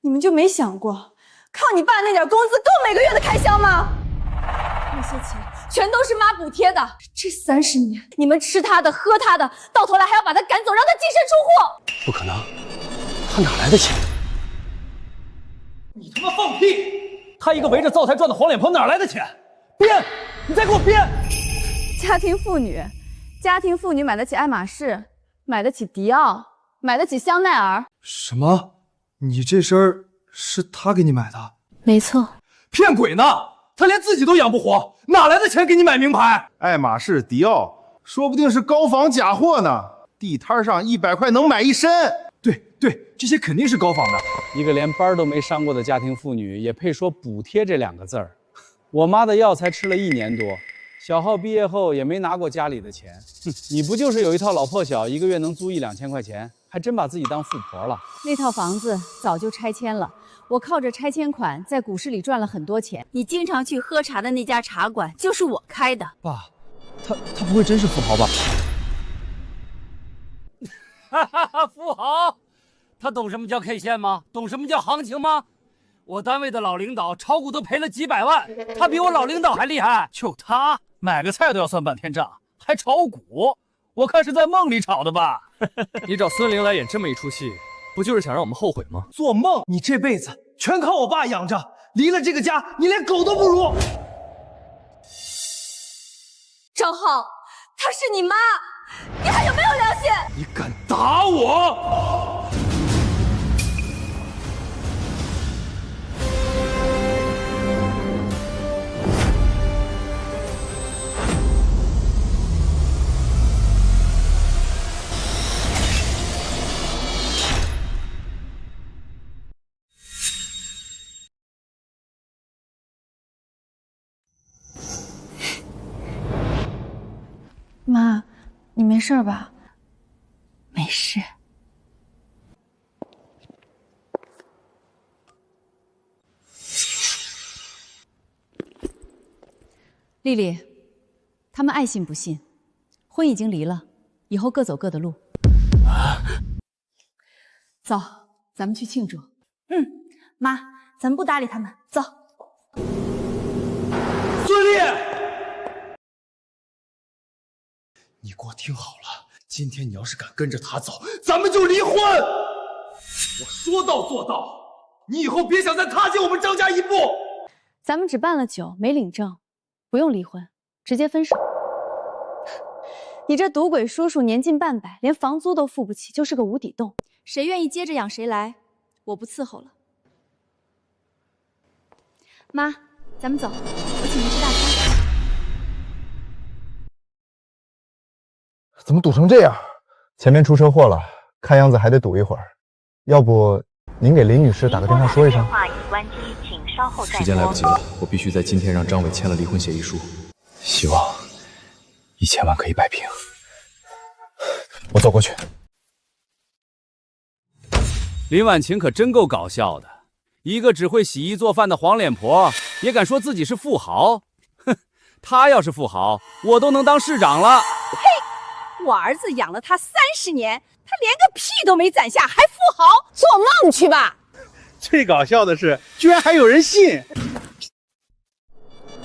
你们就没想过，靠你爸那点工资够每个月的开销吗？那些钱全都是妈补贴的。这30年，你们吃他的，喝他的，到头来还要把他赶走，让他净身出户。不可能，他哪来的钱？你他妈放屁！他一个围着灶台转的黄脸婆哪来的钱？编！你再给我编！家庭妇女买得起爱马仕，买得起迪奥，买得起香奈儿。什么？你这身儿是他给你买的？没错。骗鬼呢！他连自己都养不活，哪来的钱给你买名牌？爱马仕、迪奥，说不定是高仿假货呢。地摊上100块能买一身。对，对，这些肯定是高仿的。一个连班都没上过的家庭妇女，也配说补贴这2个字儿？我妈的药才吃了1年多，小浩毕业后也没拿过家里的钱。哼，你不就是有一套老破小，一个月能租1、2千块钱，还真把自己当富婆了？那套房子早就拆迁了，我靠着拆迁款在股市里赚了很多钱。你经常去喝茶的那家茶馆就是我开的。爸，他不会真是富豪吧？哈哈哈，富豪，他懂什么叫 K 线吗？懂什么叫行情吗？我单位的老领导炒股都赔了几百万，他比我老领导还厉害。就他买个菜都要算半天账，还炒股，我看是在梦里炒的吧？你找孙玲来演这么一出戏，不就是想让我们后悔吗？做梦！你这辈子全靠我爸养着，离了这个家，你连狗都不如。张浩，她是你妈，你还有没有良心？你敢打我！妈，你没事吧？没事。丽丽，他们爱信不信，婚已经离了，以后各走各的路。走，咱们去庆祝。妈，咱们不搭理他们，走。孙俪。你给我听好了，今天你要是敢跟着他走，咱们就离婚！我说到做到，你以后别想再踏进我们张家一步。咱们只办了酒，没领证，不用离婚，直接分手。你这赌鬼叔叔年近半百，连房租都付不起，就是个无底洞，谁愿意接着养谁来，我不伺候了。妈，咱们走，我请您吃大餐。怎么堵成这样？前面出车祸了，看样子还得堵一会儿。要不您给林女士打个电话说一声。时间来不及了，我必须在今天让张伟签了离婚协议书。希望1000万可以摆平。我走过去。林婉晴可真够搞笑的，一个只会洗衣做饭的黄脸婆，也敢说自己是富豪。哼，她要是富豪，我都能当市长了。我儿子养了他30年，他连个屁都没攒下，还富豪？做梦去吧！最搞笑的是，居然还有人信。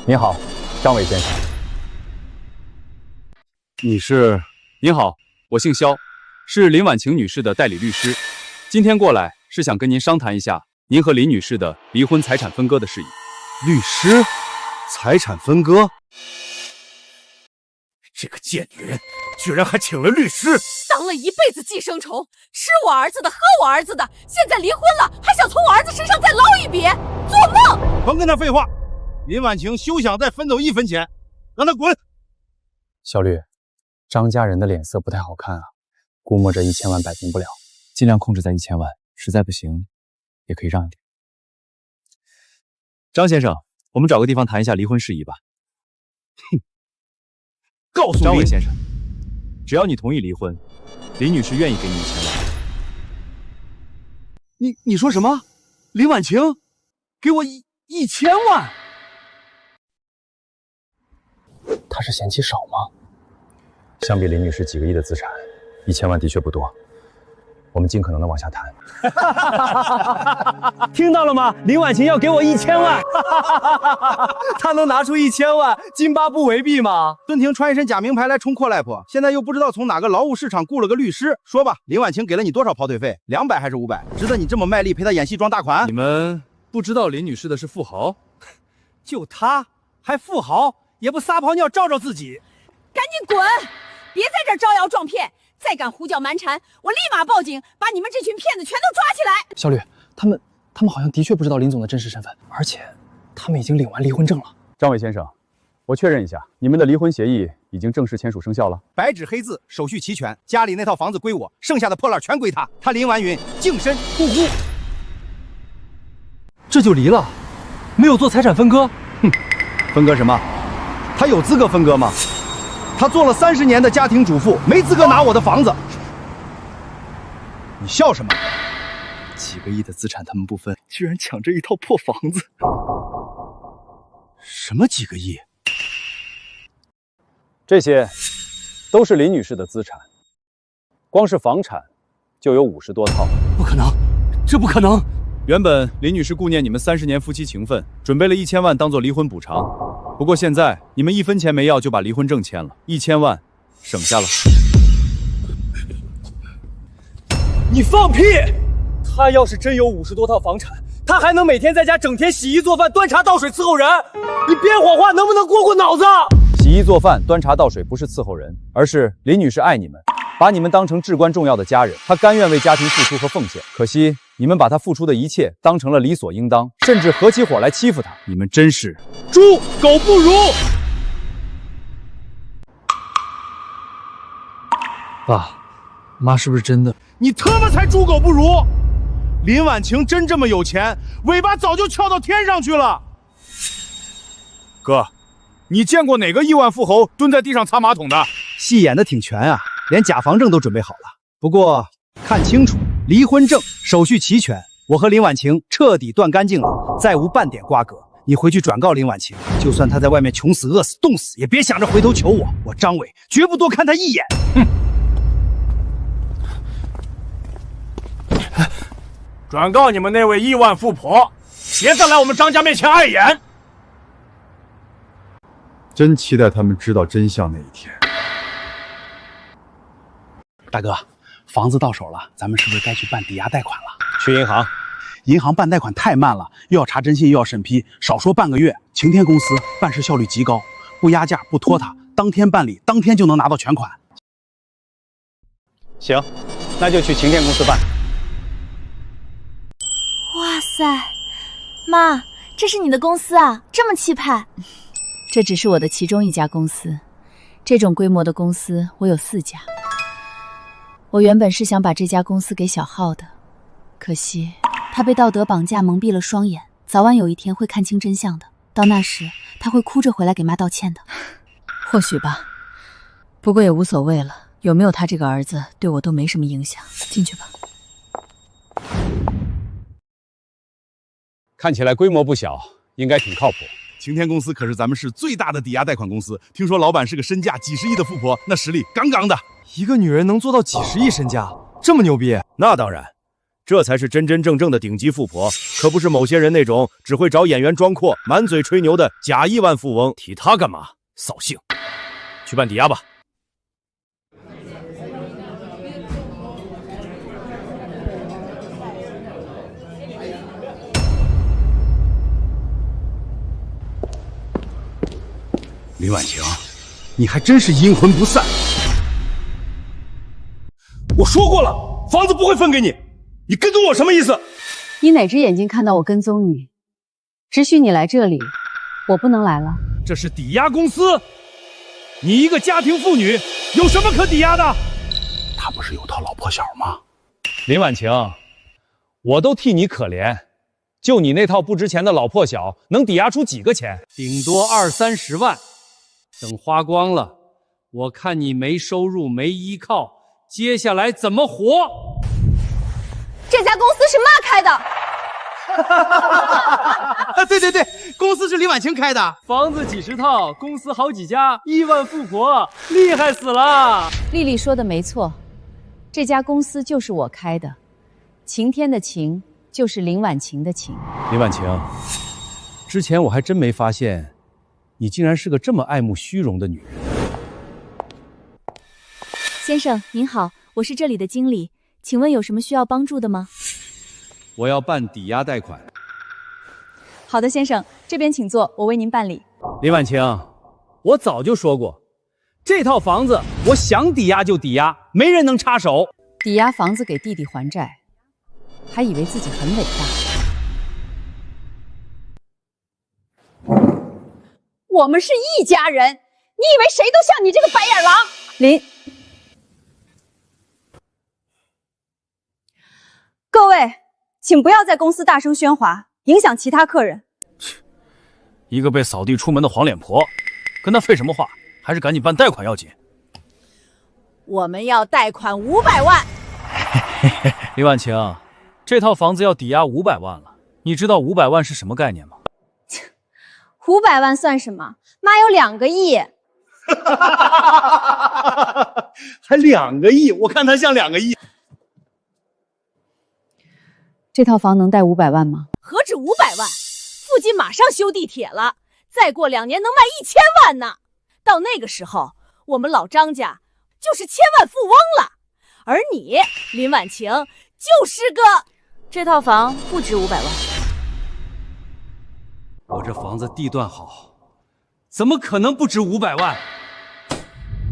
您好，张伟先生。你是？您好，我姓肖，是林婉晴女士的代理律师。今天过来是想跟您商谈一下您和林女士的离婚财产分割的事宜。律师，财产分割？这个贱女人居然还请了律师，当了一辈子寄生虫，吃我儿子的，喝我儿子的，现在离婚了，还想从我儿子身上再捞一笔，做梦！甭跟他废话，林婉晴休想再分走1分钱，让他滚！小绿，张家人的脸色不太好看啊，估摸着1000万摆平不了，尽量控制在1000万，实在不行也可以让一点。张先生，我们找个地方谈一下离婚事宜吧。哼。告诉张伟先生，只要你同意离婚，林女士愿意给你1000万。你说什么？林婉晴给我1000万？她是嫌弃少吗？相比林女士几个亿的资产，1000万的确不多。我们尽可能的往下谈。听到了吗？林婉晴要给我1000万，她能拿出1000万，津巴布韦币吗？孙婷穿一身假名牌来充阔赖婆，现在又不知道从哪个劳务市场雇了个律师。说吧，林婉晴给了你多少跑腿费？200还是500？值得你这么卖力陪她演戏装大款？你们不知道林女士的是富豪？就她还富豪，也不撒泡尿照照自己？赶紧滚！别在这儿招摇撞骗！再敢胡搅蛮缠，我立马报警，把你们这群骗子全都抓起来！小吕，他们好像的确不知道林总的真实身份，而且他们已经领完离婚证了。张伟先生，我确认一下，你们的离婚协议已经正式签署生效了。白纸黑字，手续齐全，家里那套房子归我，剩下的破烂全归他。他林婉云净身不顾。这就离了，没有做财产分割？哼，分割什么？他有资格分割吗？他做了30年的家庭主妇，没资格拿我的房子。你笑什么？几个亿的资产他们不分，居然抢这一套破房子。什么几个亿？这些都是林女士的资产，光是房产就有50多套。不可能，这不可能！原本林女士顾念你们30年夫妻情分，准备了1000万当做离婚补偿。不过现在你们1分钱没要就把离婚证签了，1000万省下了。你放屁！他要是真有50多套房产，他还能每天在家整天洗衣做饭、端茶倒水伺候人？你别谎话，能不能过脑子？洗衣做饭、端茶倒水不是伺候人，而是林女士爱你们，把你们当成至关重要的家人，她甘愿为家庭付出和奉献。可惜你们把她付出的一切当成了理所应当，甚至合起伙来欺负她。你们真是猪狗不如！爸妈是不是真的？你他妈才猪狗不如！林婉晴真这么有钱，尾巴早就翘到天上去了。哥，你见过哪个亿万富豪蹲在地上擦马桶的？戏演的挺全啊，连假房证都准备好了。不过看清楚，离婚证手续齐全，我和林婉晴彻底断干净了，再无半点瓜葛。你回去转告林婉晴，就算她在外面穷死、饿死、冻死，也别想着回头求我。我张伟绝不多看她一眼。哼！转告你们那位亿万富婆，别再来我们张家面前碍眼。真期待他们知道真相那一天。大哥，房子到手了，咱们是不是该去办抵押贷款了？去银行。银行办贷款太慢了，又要查征信，又要审批，少说半个月。晴天公司办事效率极高，不压价，不拖沓，当天办理，当天就能拿到全款。行，那就去晴天公司办。哇塞，妈，这是你的公司啊，这么气派！这只是我的其中一家公司，这种规模的公司我有4家。我原本是想把这家公司给小浩的，可惜他被道德绑架蒙蔽了双眼，早晚有一天会看清真相的。到那时，他会哭着回来给妈道歉的。或许吧，不过也无所谓了，有没有他这个儿子对我都没什么影响。进去吧。看起来规模不小，应该挺靠谱。晴天公司可是咱们市最大的抵押贷款公司，听说老板是个身价几十亿的富婆，那实力杠杠的。一个女人能做到几十亿身价，这么牛逼？那当然，这才是真真正正的顶级富婆，可不是某些人那种只会找演员装阔、满嘴吹牛的假亿万富翁。提他干嘛？扫兴！去办抵押吧。林婉晴，你还真是阴魂不散。我说过了，房子不会分给你，你跟踪我什么意思？你哪只眼睛看到我跟踪你？只许你来这里，我不能来了。这是抵押公司，你一个家庭妇女，有什么可抵押的？他不是有套老破小吗？林婉晴，我都替你可怜，就你那套不值钱的老破小，能抵押出几个钱？顶多20、30万。等花光了，我看你没收入、没依靠，接下来怎么活？这家公司是妈开的。对，公司是林婉晴开的。房子几十套，公司好几家，亿万富婆，厉害死了！丽丽说的没错，这家公司就是我开的，晴天的晴就是林婉晴的晴。林婉晴，之前我还真没发现。你竟然是个这么爱慕虚荣的女人。先生您好，我是这里的经理，请问有什么需要帮助的吗？我要办抵押贷款。好的，先生，这边请坐，我为您办理。林婉晴，我早就说过，这套房子我想抵押就抵押，没人能插手。抵押房子给弟弟还债，还以为自己很伟大。我们是一家人，以为谁都像你这个白眼狼？各位，请不要在公司大声喧哗，影响其他客人。一个被扫地出门的黄脸婆，跟他废什么话？还是赶紧办贷款要紧。我们要贷款500万。李婉晴，这套房子要抵押500万了，你知道500万是什么概念吗？500万算什么？妈有2个亿。还2个亿，我看他像2个亿。这套房能贷500万吗？何止500万，附近马上修地铁了，再过2年能卖1000万呢。到那个时候，我们老张家就是千万富翁了，而你林婉晴就是个……这套房不值500万。我这房子地段好，怎么可能不值500万？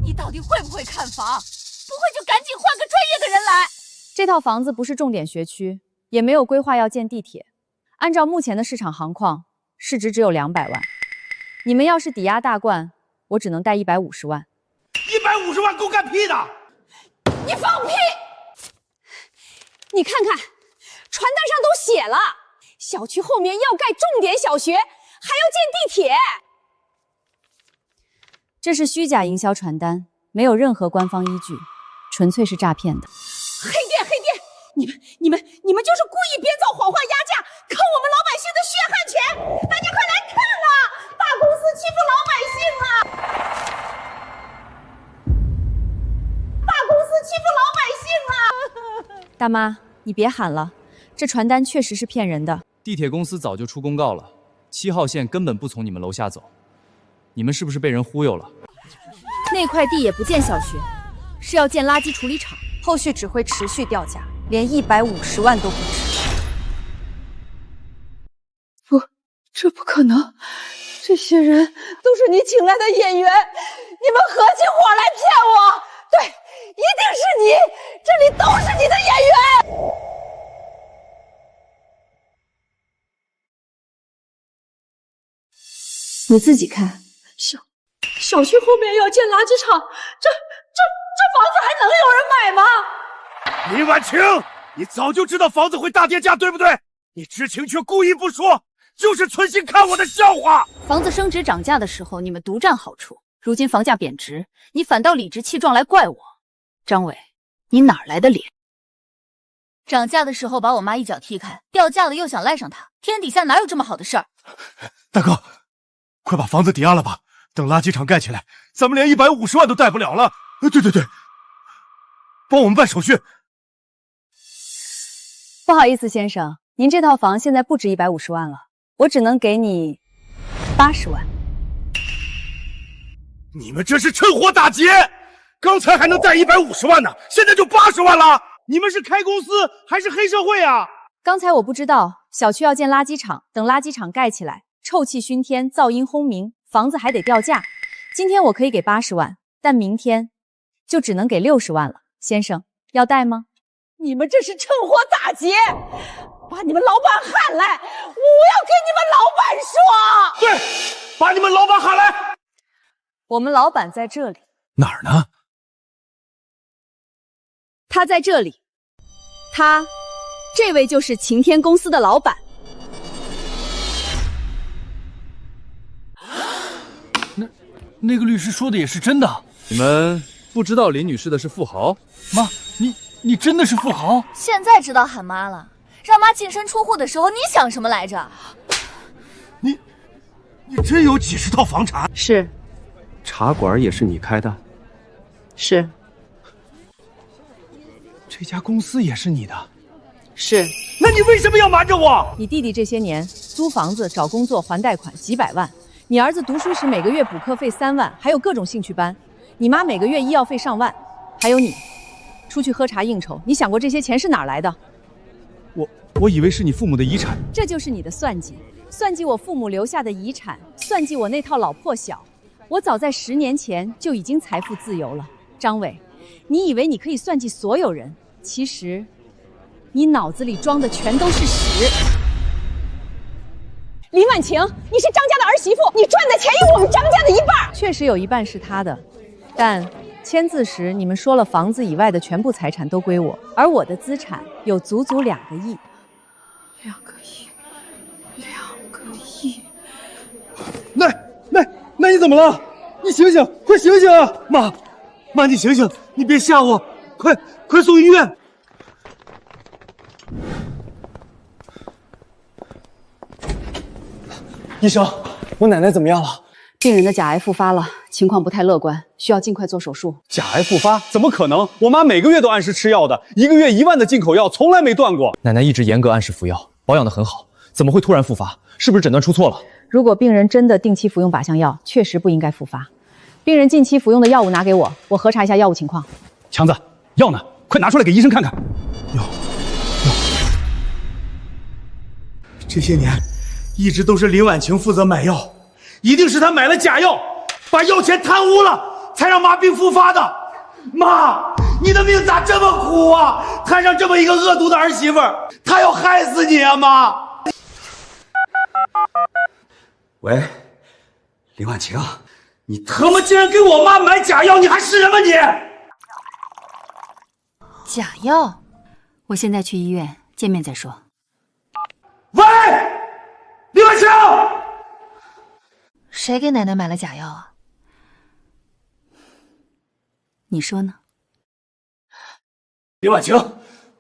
你到底会不会看房？不会就赶紧换个专业的人来。这套房子不是重点学区，也没有规划要建地铁。按照目前的市场行况，市值只有200万。你们要是抵押大冠，我只能贷150万。150万够干屁的！你放屁！你看看，传单上都写了，小区后面要盖重点小学，还要建地铁。这是虚假营销传单，没有任何官方依据，纯粹是诈骗的。黑店，你们就是故意编造谎话压价，坑我们老百姓的血汗钱！大家快来看啊，大公司欺负老百姓啊！大公司欺负老百姓啊！大妈，你别喊了，这传单确实是骗人的。地铁公司早就出公告了，7号线根本不从你们楼下走，你们是不是被人忽悠了？那块地也不建小学，是要建垃圾处理厂，后续只会持续掉价，连150万都不值。不，这不可能！这些人都是你请来的演员，你们合起伙来骗我！对，一定是你，这里都是你的演员。你自己看，小区后面要建垃圾场，这房子还能有人买吗？林婉晴，你早就知道房子会大跌价，对不对？你知情却故意不说，就是存心看我的笑话。房子升值涨价的时候，你们独占好处；如今房价贬值，你反倒理直气壮来怪我。张伟，你哪来的脸？涨价的时候把我妈一脚踢开，掉价了又想赖上她，天底下哪有这么好的事儿？大哥，快把房子抵押了吧，等垃圾场盖起来，咱们连150万都贷不了了。对，帮我们办手续。不好意思，先生，您这套房现在不值150万了，我只能给你80万。你们这是趁火打劫！刚才还能贷150万呢，现在就80万了！你们是开公司还是黑社会啊？刚才我不知道，小区要建垃圾场，等垃圾场盖起来，臭气熏天，噪音轰鸣，房子还得掉价。今天我可以给80万，但明天就只能给60万了。先生，要贷吗？你们这是趁火打劫！把你们老板喊来，我要跟你们老板说。对，把你们老板喊来。我们老板在这里。哪儿呢？他在这里。这位就是晴天公司的老板。那个律师说的也是真的。你们不知道林女士的是富豪？妈，你真的是富豪？现在知道喊妈了。让妈净身出户的时候，你想什么来着？你真有几10套房产？是。茶馆也是你开的？是。这家公司也是你的？是。那你为什么要瞒着我？你弟弟这些年租房子、找工作、还贷款几百万，你儿子读书时每个月补课费3万，还有各种兴趣班，你妈每个月医药费上万，还有你出去喝茶应酬，你想过这些钱是哪儿来的？我以为是你父母的遗产。这就是你的算计，算计我父母留下的遗产，算计我那套老破小。我早在10年前就已经财富自由了。张伟，你以为你可以算计所有人，其实你脑子里装的全都是屎。林婉晴，你是张家的儿媳妇，你赚的钱有我们张家的一半。确实有一半是他的，但签字时你们说了房子以外的全部财产都归我，而我的资产有足足2个亿。2个亿，2个亿。那你怎么了？你醒醒，快醒醒啊！妈，你醒醒，你别吓我，快送医院！医生，我奶奶怎么样了？病人的甲癌复发了，情况不太乐观，需要尽快做手术。甲癌复发？怎么可能？我妈每个月都按时吃药的，1个月1万的进口药从来没断过。奶奶一直严格按时服药，保养得很好，怎么会突然复发？是不是诊断出错了？如果病人真的定期服用靶向药，确实不应该复发。病人近期服用的药物拿给我，我核查一下药物情况。强子，药呢？快拿出来给医生看看。药，这些年一直都是林婉晴负责买药，一定是她买了假药，把药钱贪污了，才让妈病复发的。妈，你的命咋这么苦啊？摊上这么一个恶毒的儿媳妇儿，她要害死你啊，妈！喂，林婉晴，你他妈竟然给我妈买假药，你还是人吗你？假药？我现在去医院见面再说。喂，林婉晴，谁给奶奶买了假药啊？你说呢？林婉晴，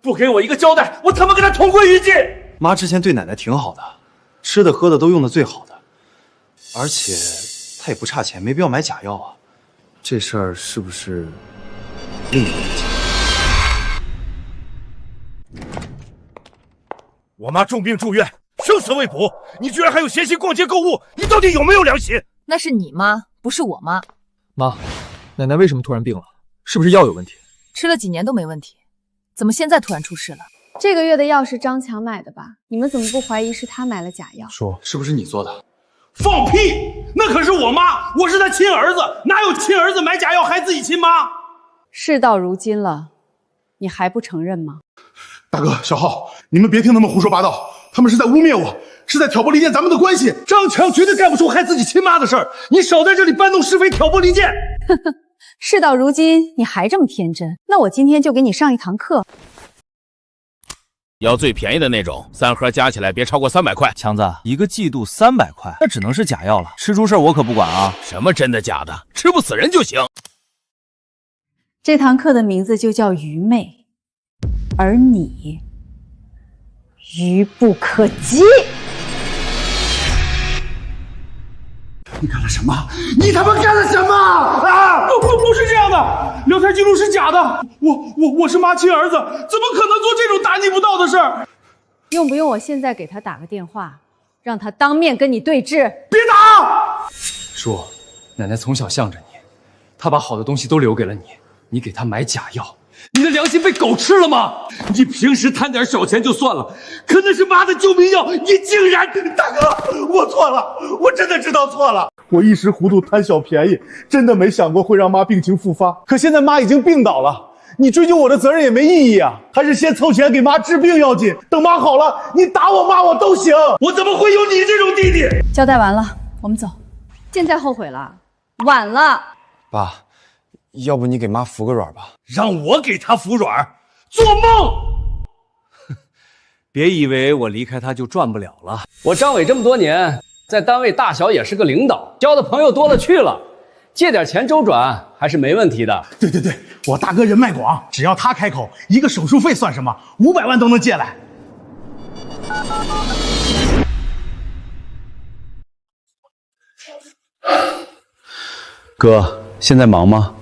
不给我一个交代，我他妈跟她同归于尽！妈之前对奶奶挺好的，吃的喝的都用的最好的，而且她也不差钱，没必要买假药啊。这事儿是不是另一个人家？我妈重病住院，生死未卜，你居然还有闲心逛街购物，你到底有没有良心？那是你妈，不是我妈。妈，奶奶为什么突然病了？是不是药有问题？吃了几年都没问题，怎么现在突然出事了？这个月的药是张强买的吧？你们怎么不怀疑是他买了假药？说是不是你做的？放屁！那可是我妈，我是她亲儿子，哪有亲儿子买假药害自己亲妈？事到如今了，你还不承认吗？大哥，小浩，你们别听他们胡说八道，他们是在污蔑我，是在挑拨离间咱们的关系。张强绝对干不出害自己亲妈的事儿，你少在这里搬弄是非，挑拨离间。事到如今，你还这么天真？那我今天就给你上一堂课。要最便宜的那种，3盒加起来别超过300块。强子，一个季度300块，那只能是假药了，吃出事我可不管啊！什么真的假的，吃不死人就行。这堂课的名字就叫愚昧，而你愚不可及。你干了什么？你他妈干了什么啊！不是这样的，聊天记录是假的。我是妈亲儿子，怎么可能做这种大逆不道的事儿？用不用我现在给他打个电话，让他当面跟你对质？别打！叔，奶奶从小向着你，她把好的东西都留给了你，你给她买假药，你的良心被狗吃了吗？你平时贪点小钱就算了，可那是妈的救命药，你竟然……大哥，我错了，我真的知道错了。我一时糊涂贪小便宜，真的没想过会让妈病情复发。可现在妈已经病倒了，你追究我的责任也没意义啊，还是先凑钱给妈治病要紧。等妈好了，你打我骂我都行。我怎么会有你这种弟弟？交代完了，我们走。现在后悔了，晚了。爸，要不你给妈服个软吧？让我给她服软？做梦！别以为我离开他就赚不了了。我张伟这么多年，在单位大小也是个领导，交的朋友多了去了，借点钱周转还是没问题的。对，我大哥人脉广，只要他开口，一个手术费算什么？500万都能借来。哥，现在忙吗？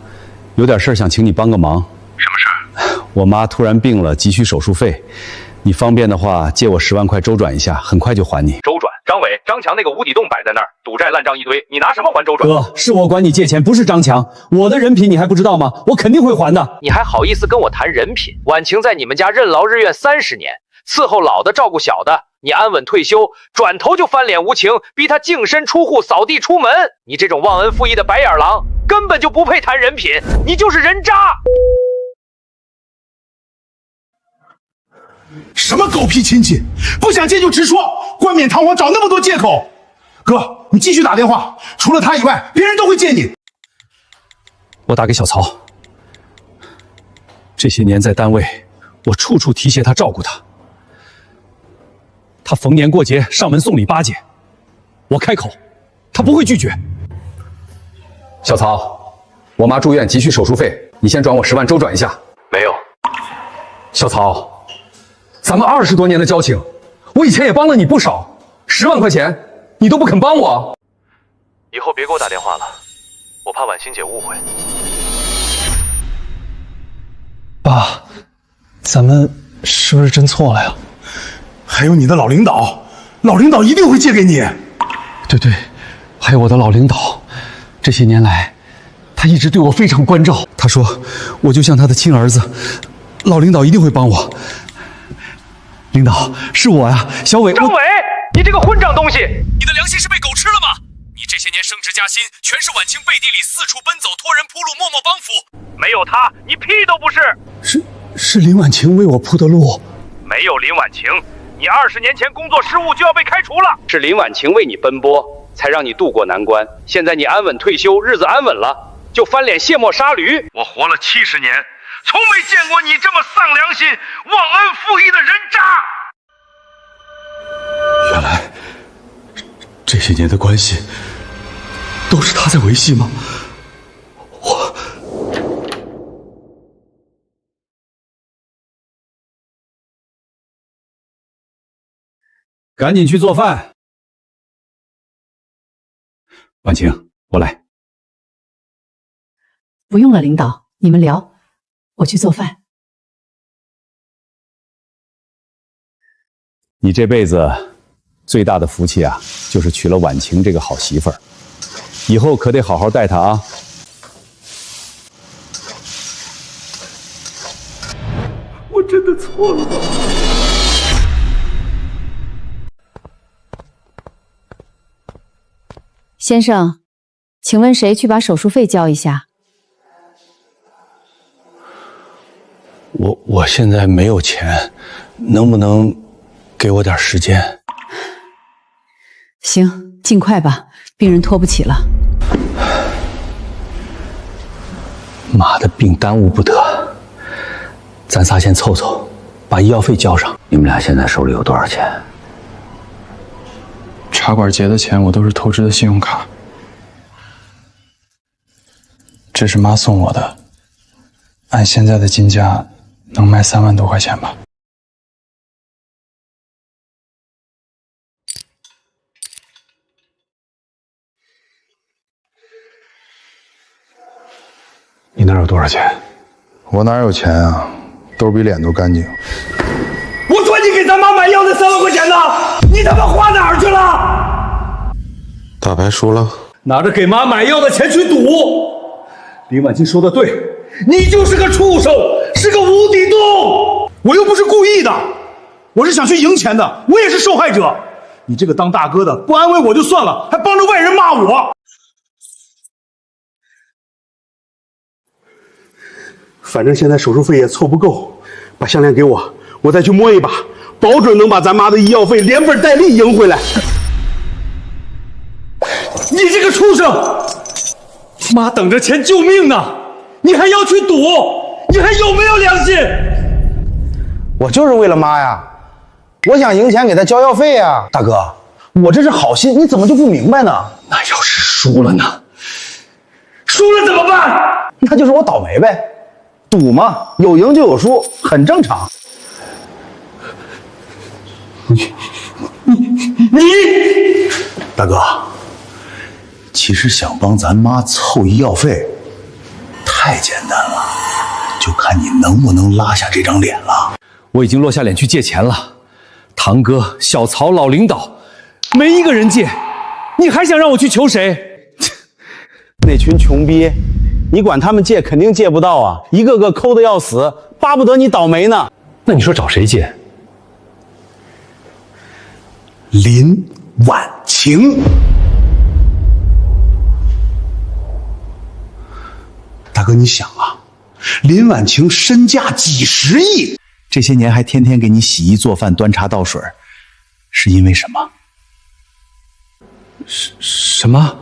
有点事儿想请你帮个忙。什么事儿？我妈突然病了，急需手术费，你方便的话借我10万块周转一下，很快就还你。周转？张伟、张强那个无底洞摆在那儿，赌债烂账一堆，你拿什么还周转？哥，是我管你借钱，不是张强，我的人品你还不知道吗？我肯定会还的。你还好意思跟我谈人品？婉晴在你们家任劳任怨30年，伺候老的照顾小的，你安稳退休，转头就翻脸无情，逼他净身出户扫地出门。你这种忘恩负义的白眼狼，根本就不配谈人品，你就是人渣。什么狗屁亲戚，不想见就直说，冠冕堂皇找那么多借口。哥，你继续打电话，除了他以外，别人都会借你。我打给小曹。这些年在单位，我处处提携他，照顾他。他逢年过节上门送礼巴结，我开口，他不会拒绝。小曹，我妈住院急需手术费，你先转我10万周转一下。没有。小曹，咱们20多年的交情，我以前也帮了你不少，10万块钱你都不肯帮我。以后别给我打电话了，我怕婉清姐误会。爸，咱们是不是真错了呀？还有你的老领导，老领导一定会借给你。对，还有我的老领导，这些年来，他一直对我非常关照。他说，我就像他的亲儿子，老领导一定会帮我。领导，是我呀，小伟。张伟，你这个混账东西！你的良心是被狗吃了吗？你这些年升职加薪，全是婉清背地里四处奔走，托人铺路，默默帮扶。没有他，你屁都不是。是林婉晴为我铺的路。没有林婉晴，你20年前工作失误就要被开除了。是林婉晴为你奔波，才让你渡过难关。现在你安稳退休，日子安稳了，就翻脸卸磨杀驴。我活了70年，从没见过你这么丧良心、忘恩负义的人渣。原来这些年的关系都是他在维系吗？赶紧去做饭。婉清，我来。不用了，领导，你们聊，我去做饭。你这辈子最大的福气啊，就是娶了婉晴这个好媳妇儿，以后可得好好待她啊。我真的错了吗？先生，请问谁去把手术费交一下？我现在没有钱，能不能给我点时间？行，尽快吧，病人拖不起了。妈的病耽误不得，咱仨先凑凑，把医药费交上。你们俩现在手里有多少钱？茶馆结的钱我都是透支的信用卡，这是妈送我的，按现在的金价能卖3万多块钱吧。你那儿有多少钱？我哪有钱啊？兜比脸都干净。我说你给咱妈买药那3万块钱呢，你他妈花哪儿去了？打牌输了，拿着给妈买药的钱去赌。林婉清说的对，你就是个畜生，是个无底洞。我又不是故意的，我是想去赢钱的，我也是受害者。你这个当大哥的不安慰我就算了，还帮着外人骂我。反正现在手术费也凑不够，把项链给我，我再去摸一把，保准能把咱妈的医药费连本带利赢回来。你这个畜生，妈等着钱救命呢，你还要去赌，你还有没有良心？我就是为了妈呀，我想赢钱给她交药费呀。大哥，我这是好心，你怎么就不明白呢？那要是输了呢？输了怎么办？那就是我倒霉呗。赌嘛，有赢就有输，很正常。你，大哥，其实想帮咱妈凑医药费，太简单了，就看你能不能拉下这张脸了。我已经落下脸去借钱了，堂哥、小曹、老领导，没一个人借，你还想让我去求谁？那群穷逼，你管他们借肯定借不到啊，一个个抠得要死，巴不得你倒霉呢。那你说找谁借？林婉晴。大哥，你想啊，林婉晴身价几10亿，这些年还天天给你洗衣做饭、端茶倒水，是因为什么？什么？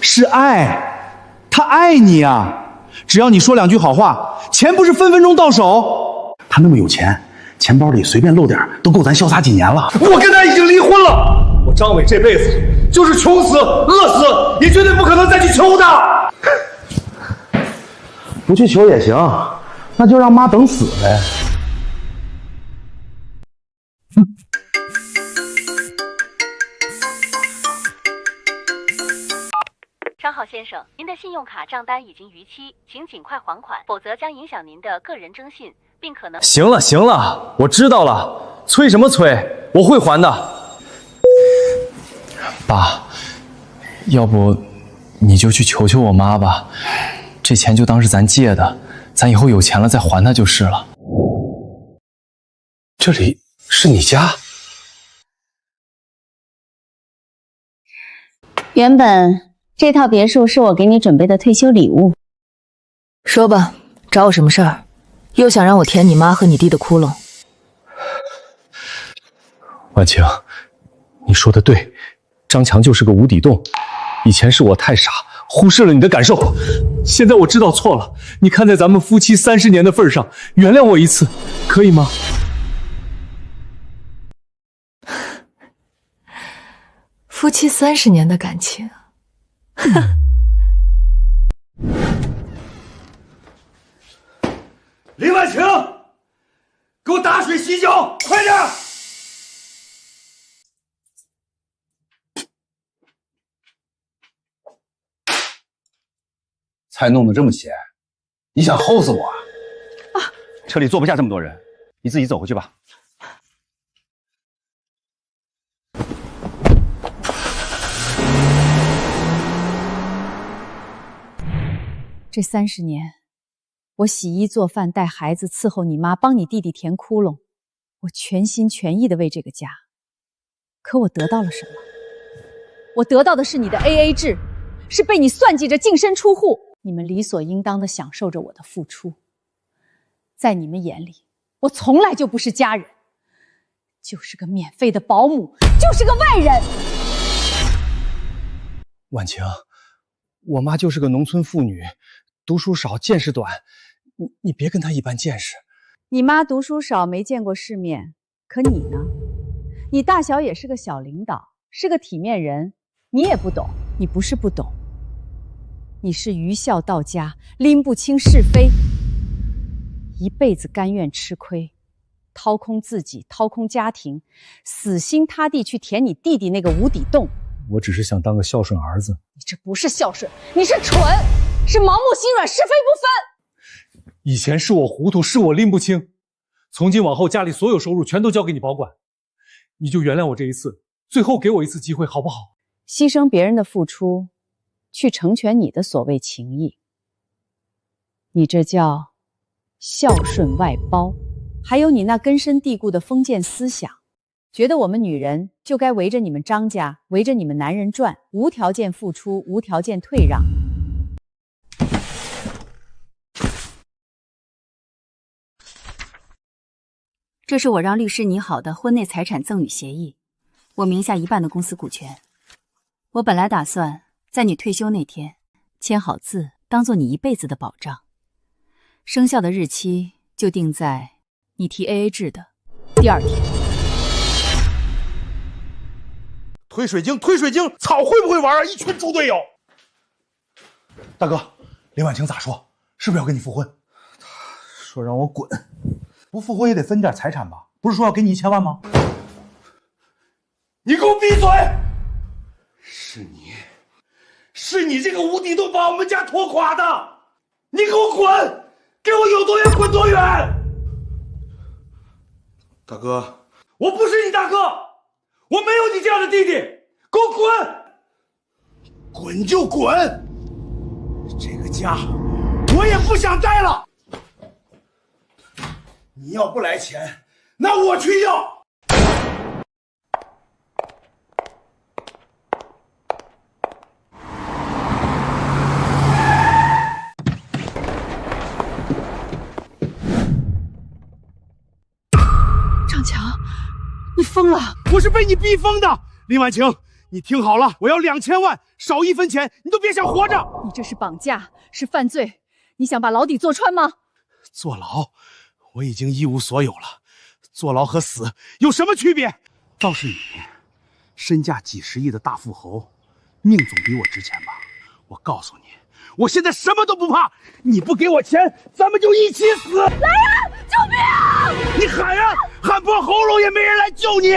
是爱，他爱你啊！只要你说2句好话，钱不是分分钟到手。他那么有钱，钱包里随便漏点都够咱潇洒几年了。我跟他已经离婚了，我张伟这辈子就是穷死、饿死，也绝对不可能再去求他。不去求也行，那就让妈等死呗。张浩先生，您的信用卡账单已经逾期，请尽快还款，否则将影响您的个人征信，并可能……行了行了，我知道了，催什么催？我会还的。爸，要不你就去求求我妈吧，这钱就当是咱借的，咱以后有钱了再还她就是了。这里是你家？原本这套别墅是我给你准备的退休礼物。说吧，找我什么事儿？又想让我填你妈和你弟的窟窿？婉晴，你说的对，张强就是个无底洞。以前是我太傻，忽视了你的感受。现在我知道错了，你看在咱们夫妻30年的份上，原谅我一次，可以吗？夫妻30年的感情，林婉晴，给我打水洗脚，快点！菜弄得这么咸，你想齁死我啊？车里坐不下这么多人，你自己走回去吧。这30年，我洗衣做饭、带孩子、伺候你妈、帮你弟弟填窟窿，我全心全意的为这个家。可我得到了什么？我得到的是你的 AA 制，是被你算计着净身出户。你们理所应当的享受着我的付出，在你们眼里，我从来就不是家人，就是个免费的保姆，就是个外人。婉晴，我妈就是个农村妇女，读书少，见识短，你别跟她一般见识。你妈读书少，没见过世面，可你呢？你大小也是个小领导，是个体面人，你也不懂。你不是不懂，你是愚孝到家，拎不清是非，一辈子甘愿吃亏，掏空自己，掏空家庭，死心塌地去填你弟弟那个无底洞。我只是想当个孝顺儿子。你这不是孝顺，你是蠢，是盲目心软，是非不分。以前是我糊涂，是我拎不清，从今往后家里所有收入全都交给你保管，你就原谅我这一次，最后给我一次机会好不好？牺牲别人的付出，去成全你的所谓情谊，你这叫孝顺外包。还有你那根深蒂固的封建思想，觉得我们女人就该围着你们张家，围着你们男人转，无条件付出，无条件退让。这是我让律师拟好的婚内财产赠与协议，我名下1半的公司股权。我本来打算在你退休那天签好字，当做你一辈子的保障。生效的日期就定在你提 AA 制的第2天。推水晶，推水晶，草会不会玩啊？一群猪队友！大哥，林婉晴咋说？是不是要跟你复婚？他说让我滚，不复婚也得分点财产吧？不是说要给你1000万吗？你给我闭嘴！是你这个无底洞把我们家拖垮的！你给我滚！给我有多远滚多远！大哥，我不是你大哥，我没有你这样的弟弟，给我滚！滚就滚！这个家我也不想待了。你要不来钱，那我去要。你疯了！我是被你逼疯的，林婉晴，你听好了，我要2000万，少1分钱你都别想活着！你这是绑架，是犯罪，你想把牢底坐穿吗？坐牢，我已经一无所有了，坐牢和死有什么区别？倒是你，身价几十亿的大富豪，命总比我值钱吧？我告诉你，我现在什么都不怕，你不给我钱，咱们就一起死！来呀，救命！你喊呀，喊破喉咙也没人来救你！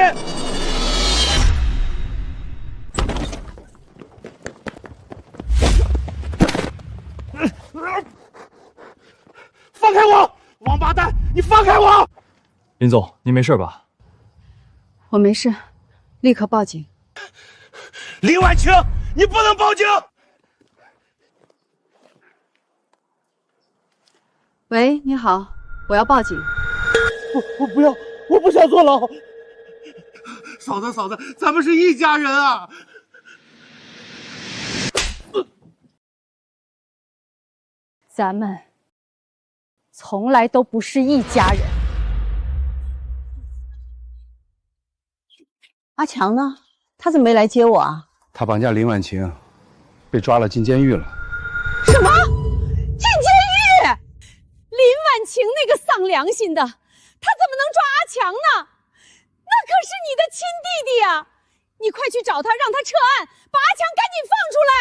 放开我，王八蛋！你放开我！林总，你没事吧？我没事，立刻报警。林婉晴，你不能报警！喂，你好，我要报警。我不要，我不想坐牢。嫂子，咱们是一家人啊！咱们从来都不是一家人。阿强呢？他怎么没来接我啊？他绑架林婉晴，被抓了，进监狱了。什么？进监狱？林婉晴那个丧良心的，他怎么能抓阿强呢？那可是你的亲弟弟呀！你快去找他，让他撤案，把阿强赶紧放出来！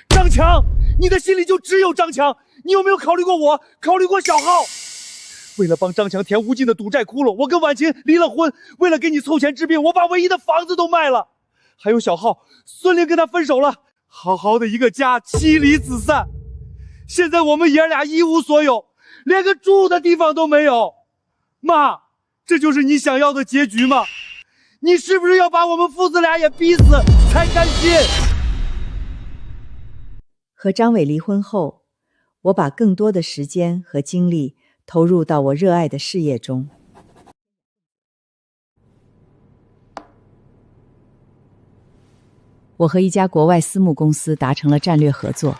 张强，你的心里就只有张强，你有没有考虑过我？考虑过小浩？为了帮张强填无尽的赌债窟窿，我跟婉晴离了婚。为了给你凑钱治病，我把唯一的房子都卖了。还有小浩，孙玲跟他分手了，好好的一个家妻离子散。现在我们爷俩一无所有，连个住的地方都没有。妈，这就是你想要的结局吗？你是不是要把我们父子俩也逼死才甘心？和张伟离婚后，我把更多的时间和精力投入到我热爱的事业中。我和一家国外私募公司达成了战略合作，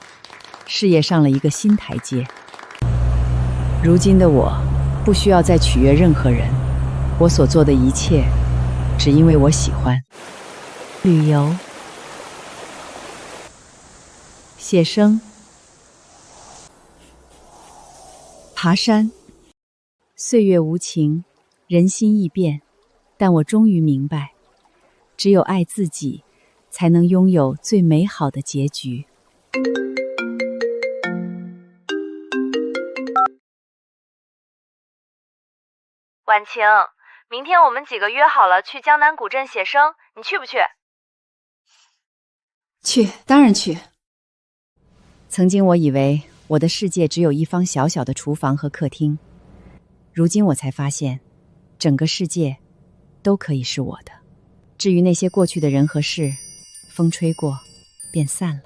事业上了一个新台阶。如今的我，不需要再取悦任何人，我所做的一切，只因为我喜欢。旅游、写生、爬山。岁月无情，人心易变，但我终于明白，只有爱自己，才能拥有最美好的结局。婉晴，明天我们几个约好了去江南古镇写生，你去不去？去，当然去。曾经我以为我的世界只有一方小小的厨房和客厅，如今我才发现，整个世界都可以是我的。至于那些过去的人和事，风吹过，便散了。